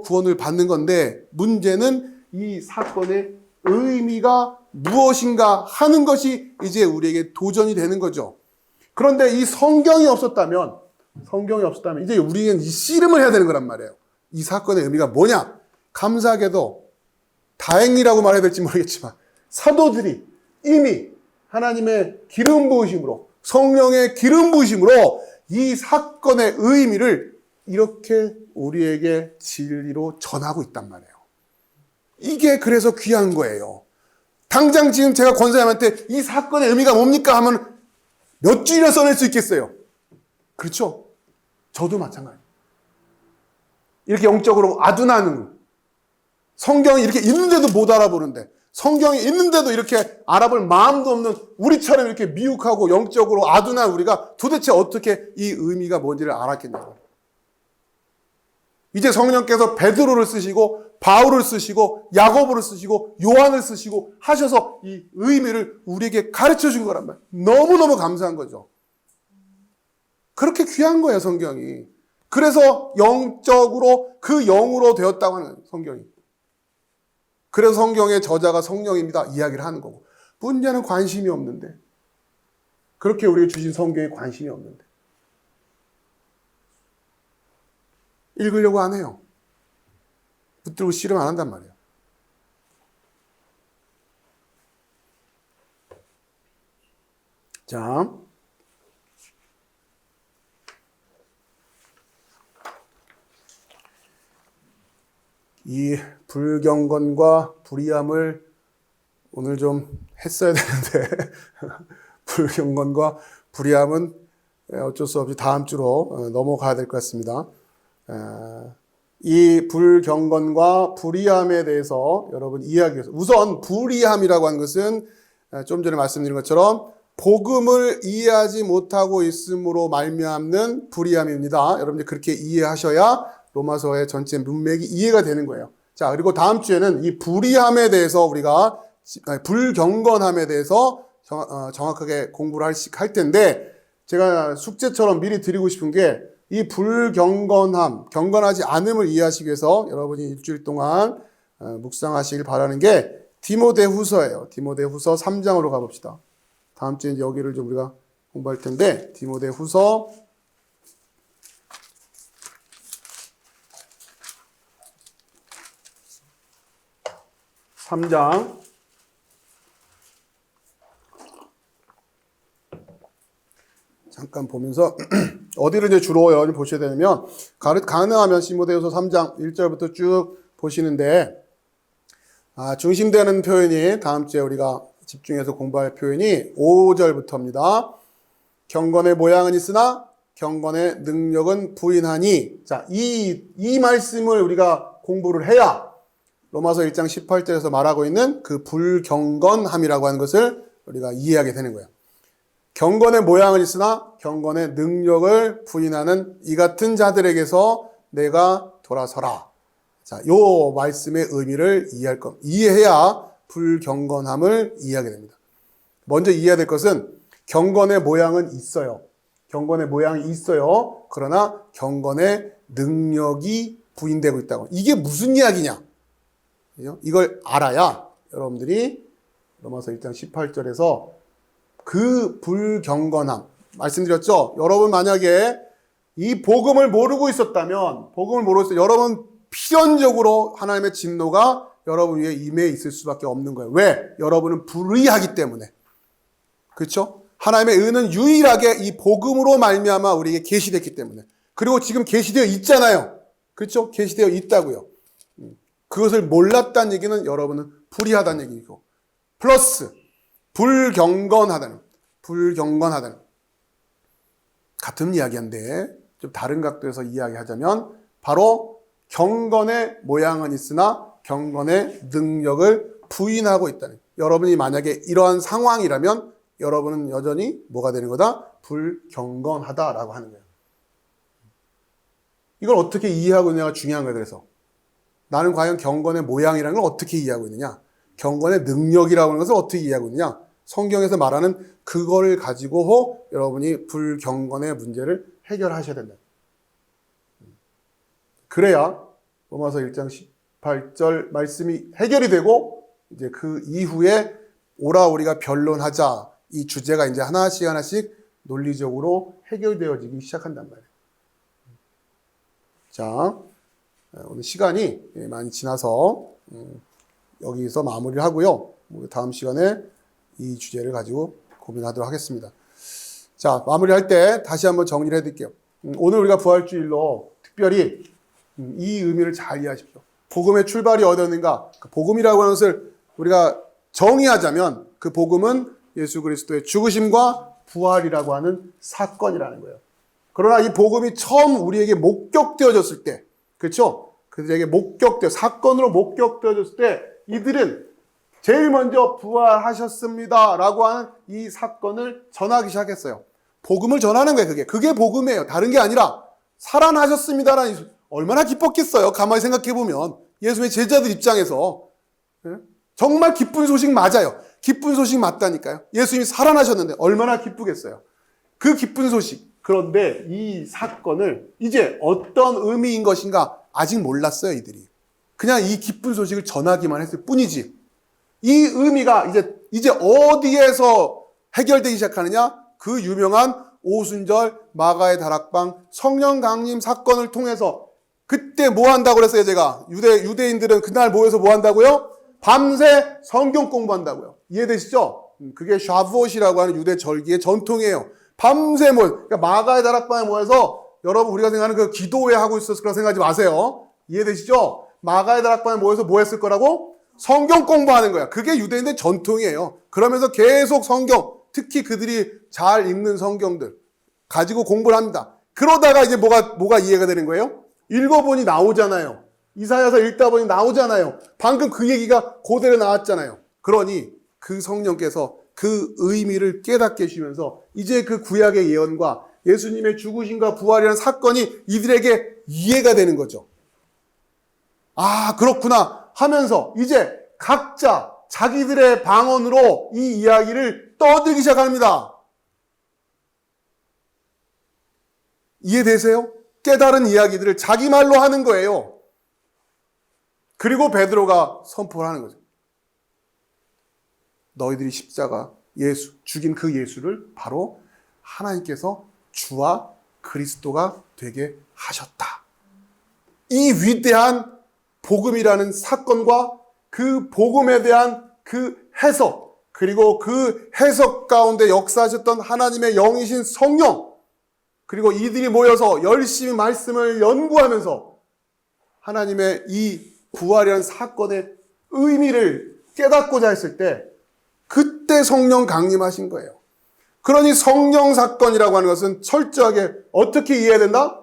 구원을 받는 건데, 문제는 이 사건의 의미가 무엇인가 하는 것이 이제 우리에게 도전이 되는 거죠. 그런데 이 성경이 없었다면 이제 우리는 이 씨름을 해야 되는 거란 말이에요. 이 사건의 의미가 뭐냐? 감사하게도, 다행이라고 말해야 될지 모르겠지만, 사도들이 이미 하나님의 기름 부으심으로, 성령의 기름 부으심으로 이 사건의 의미를 이렇게 우리에게 진리로 전하고 있단 말이에요. 이게 그래서 귀한 거예요. 당장 지금 제가 권사님한테 이 사건의 의미가 뭡니까 하면 몇 줄이나 써낼 수 있겠어요. 그렇죠? 저도 마찬가지예요. 이렇게 영적으로 아둔하는, 성경이 이렇게 있는데도 못 알아보는데, 성경이 있는데도 이렇게 알아볼 마음도 없는 우리처럼 이렇게 미혹하고 영적으로 아둔한 우리가 도대체 어떻게 이 의미가 뭔지를 알았겠냐고. 이제 성령께서 베드로를 쓰시고 바울을 쓰시고 야고보를 쓰시고 요한을 쓰시고 하셔서 이 의미를 우리에게 가르쳐 준 거란 말이에요. 너무너무 감사한 거죠. 그렇게 귀한 거예요, 성경이. 그래서 영적으로 그 영으로 되었다고 하는 성경이. 그래서 성경의 저자가 성령입니다 이야기를 하는 거고, 문제는 관심이 없는데, 그렇게 우리에게 주신 성경에 관심이 없는데 읽으려고 안 해요. 붙들고 씨름 안 한단 말이에요. 자, 이 불경건과 불의함을 오늘 좀 했어야 되는데 불경건과 불의함은 어쩔 수 없이 다음 주로 넘어가야 될 것 같습니다. 이 불경건과 불의함에 대해서 여러분 이야기해서, 우선 불의함이라고 하는 것은 좀 전에 말씀드린 것처럼 복음을 이해하지 못하고 있음으로 말미암는 불의함입니다. 여러분들 그렇게 이해하셔야 로마서의 전체 문맥이 이해가 되는 거예요. 자, 그리고 다음 주에는 이 불의함에 대해서 우리가, 불경건함에 대해서 정확하게 공부를 할 텐데, 제가 숙제처럼 미리 드리고 싶은 게, 이 불경건함, 경건하지 않음을 이해하시기 위해서 여러분이 일주일 동안 묵상하시길 바라는 게 디모데후서예요. 디모데후서 3장으로 가봅시다. 다음 주에 여기를 좀 우리가 공부할 텐데, 디모데후서 3장 잠깐 보면서 어디를 이제 주로 여러분이 보셔야 되냐면, 가능하면 디모데후서 3장 1절부터 쭉 보시는데, 중심되는 표현이 다음 주에 우리가 집중해서 공부할 표현이 5절부터입니다. 경건의 모양은 있으나 경건의 능력은 부인하니. 자, 이 말씀을 우리가 공부를 해야 로마서 1장 18절에서 말하고 있는 그 불경건함이라고 하는 것을 우리가 이해하게 되는 거예요. 경건의 모양은 있으나 경건의 능력을 부인하는 이 같은 자들에게서 내가 돌아서라. 자, 요 말씀의 의미를 이해해야 불경건함을 이해하게 됩니다. 먼저 이해해야 될 것은 경건의 모양은 있어요. 경건의 모양이 있어요. 그러나 경건의 능력이 부인되고 있다고. 이게 무슨 이야기냐? 이걸 알아야 여러분들이 로마서 1장 18절에서 그 불경건함 말씀드렸죠? 여러분 만약에 이 복음을 모르고 있었다면 여러분 필연적으로 하나님의 진노가 여러분 위에 임해 있을 수밖에 없는 거예요. 왜? 여러분은 불의하기 때문에. 그렇죠? 하나님의 의는 유일하게 이 복음으로 말미암아 우리에게 계시됐기 때문에. 그리고 지금 계시되어 있잖아요. 그렇죠? 계시되어 있다고요. 그것을 몰랐다는 얘기는 여러분은 불의하다는 얘기고, 플러스 불경건하다는 같은 이야기인데 좀 다른 각도에서 이야기하자면 바로 경건의 모양은 있으나 경건의 능력을 부인하고 있다는. 여러분이 만약에 이러한 상황이라면 여러분은 여전히 뭐가 되는 거다? 불경건하다라고 하는 거예요. 이걸 어떻게 이해하고 있느냐가 중요한 거예요. 그래서 나는 과연 경건의 모양이라는 걸 어떻게 이해하고 있느냐? 경건의 능력이라고 하는 것을 어떻게 이해하고 있느냐? 성경에서 말하는 그걸 가지고 여러분이 불경건의 문제를 해결하셔야 된다. 그래야 로마서 1장 18절 말씀이 해결이 되고 이제 그 이후에 오라 우리가 변론하자 이 주제가 이제 하나씩 논리적으로 해결되어지기 시작한단 말이에요. 자, 오늘 시간이 많이 지나서 여기서 마무리를 하고요. 다음 시간에 이 주제를 가지고 고민하도록 하겠습니다. 자, 마무리할 때 다시 한번 정리를 해드릴게요. 오늘 우리가 부활주일로 특별히 이 의미를 잘 이해하십시오. 복음의 출발이 어디였는가? 그 복음이라고 하는 것을 우리가 정의하자면 그 복음은 예수 그리스도의 죽으심과 부활이라고 하는 사건이라는 거예요. 그러나 이 복음이 처음 우리에게 목격되어졌을 때, 그렇죠? 그들에게 사건으로 목격되어졌을 때 이들은 제일 먼저 부활하셨습니다 라고 하는 이 사건을 전하기 시작했어요. 복음을 전하는 거예요. 그게 복음이에요. 다른 게 아니라 살아나셨습니다라는. 얼마나 기뻤겠어요. 가만히 생각해보면 예수의 제자들 입장에서 정말 기쁜 소식 맞아요. 기쁜 소식 맞다니까요. 예수님이 살아나셨는데 얼마나 기쁘겠어요. 그 기쁜 소식. 그런데 이 사건을 이제 어떤 의미인 것인가 아직 몰랐어요. 이들이. 그냥 이 기쁜 소식을 전하기만 했을 뿐이지. 이 의미가 이제 어디에서 해결되기 시작하느냐? 그 유명한 오순절 마가의 다락방 성령 강림 사건을 통해서. 그때 뭐 한다고 그랬어요, 제가? 유대인들은 그날 모여서 뭐 한다고요? 밤새 성경 공부한다고요. 이해되시죠? 그게 샤브옷이라고 하는 유대 절기의 전통이에요. 밤새 그러니까 마가의 다락방에 모여서 여러분 우리가 생각하는 그 기도회 하고 있었을 거라 생각하지 마세요. 이해되시죠? 마가의 다락방에 모여서 뭐 했을 거라고? 성경 공부하는 거야. 그게 유대인의 전통이에요. 그러면서 계속 성경, 특히 그들이 잘 읽는 성경들 가지고 공부를 합니다. 그러다가 이제 뭐가 이해가 되는 거예요? 읽어보니 나오잖아요. 이사야서 읽다 보니 나오잖아요. 방금 그 얘기가 그대로 나왔잖아요. 그러니 그 성령께서 그 의미를 깨닫게 해주시면서 이제 그 구약의 예언과 예수님의 죽으심과 부활이라는 사건이 이들에게 이해가 되는 거죠. 아, 그렇구나 하면서 이제 각자 자기들의 방언으로 이 이야기를 떠들기 시작합니다. 이해되세요? 깨달은 이야기들을 자기 말로 하는 거예요. 그리고 베드로가 선포를 하는 거죠. 너희들이 십자가 죽인 그 예수를 바로 하나님께서 주와 그리스도가 되게 하셨다. 이 위대한 복음이라는 사건과 그 복음에 대한 그 해석, 그리고 그 해석 가운데 역사하셨던 하나님의 영이신 성령, 그리고 이들이 모여서 열심히 말씀을 연구하면서 하나님의 이 부활이라는 사건의 의미를 깨닫고자 했을 때 그때 성령 강림하신 거예요. 그러니 성령 사건이라고 하는 것은 철저하게 어떻게 이해해야 된다?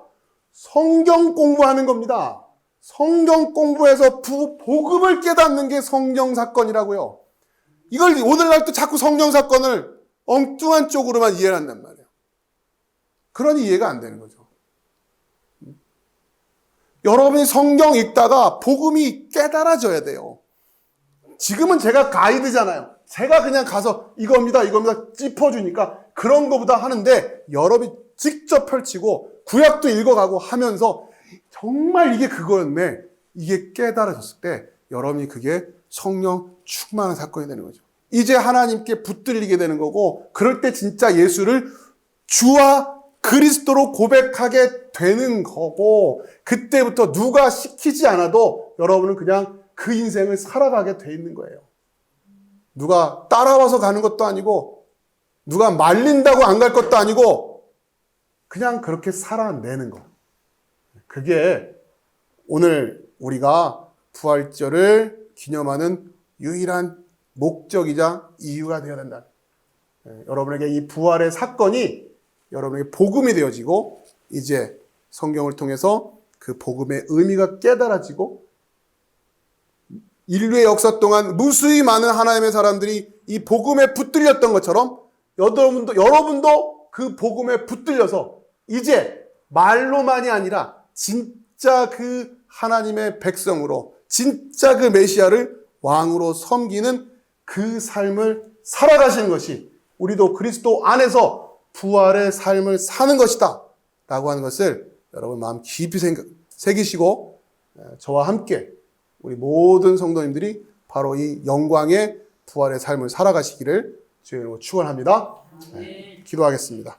성경 공부하는 겁니다. 성경 공부해서 복음을 깨닫는 게 성령 사건이라고요. 이걸 오늘날 또 자꾸 성령 사건을 엉뚱한 쪽으로만 이해를 한단 말이에요. 그러니 이해가 안 되는 거죠. 여러분이 성경 읽다가 복음이 깨달아져야 돼요. 지금은 제가 가이드잖아요. 제가 그냥 가서 이겁니다 짚어주니까 그런 거보다 하는데 여러분이 직접 펼치고 구약도 읽어가고 하면서 정말 이게 그거였네. 이게 깨달아졌을 때 여러분이 그게 성령 충만한 사건이 되는 거죠. 이제 하나님께 붙들리게 되는 거고 그럴 때 진짜 예수를 주와 그리스도로 고백하게 되는 거고 그때부터 누가 시키지 않아도 여러분은 그냥 그 인생을 살아가게 돼 있는 거예요. 누가 따라와서 가는 것도 아니고 누가 말린다고 안 갈 것도 아니고 그냥 그렇게 살아내는 거. 그게 오늘 우리가 부활절을 기념하는 유일한 목적이자 이유가 되어야 된다. 여러분에게 이 부활의 사건이 여러분에게 복음이 되어지고 이제 성경을 통해서 그 복음의 의미가 깨달아지고 인류의 역사 동안 무수히 많은 하나님의 사람들이 이 복음에 붙들렸던 것처럼 여러분도 그 복음에 붙들려서 이제 말로만이 아니라 진짜 그 하나님의 백성으로 진짜 그 메시아를 왕으로 섬기는 그 삶을 살아가시는 것이 우리도 그리스도 안에서 부활의 삶을 사는 것이다 라고 하는 것을 여러분 마음 깊이 새기시고 저와 함께 우리 모든 성도님들이 바로 이 영광의 부활의 삶을 살아가시기를 주의 이름으로 축원합니다. 기도하겠습니다.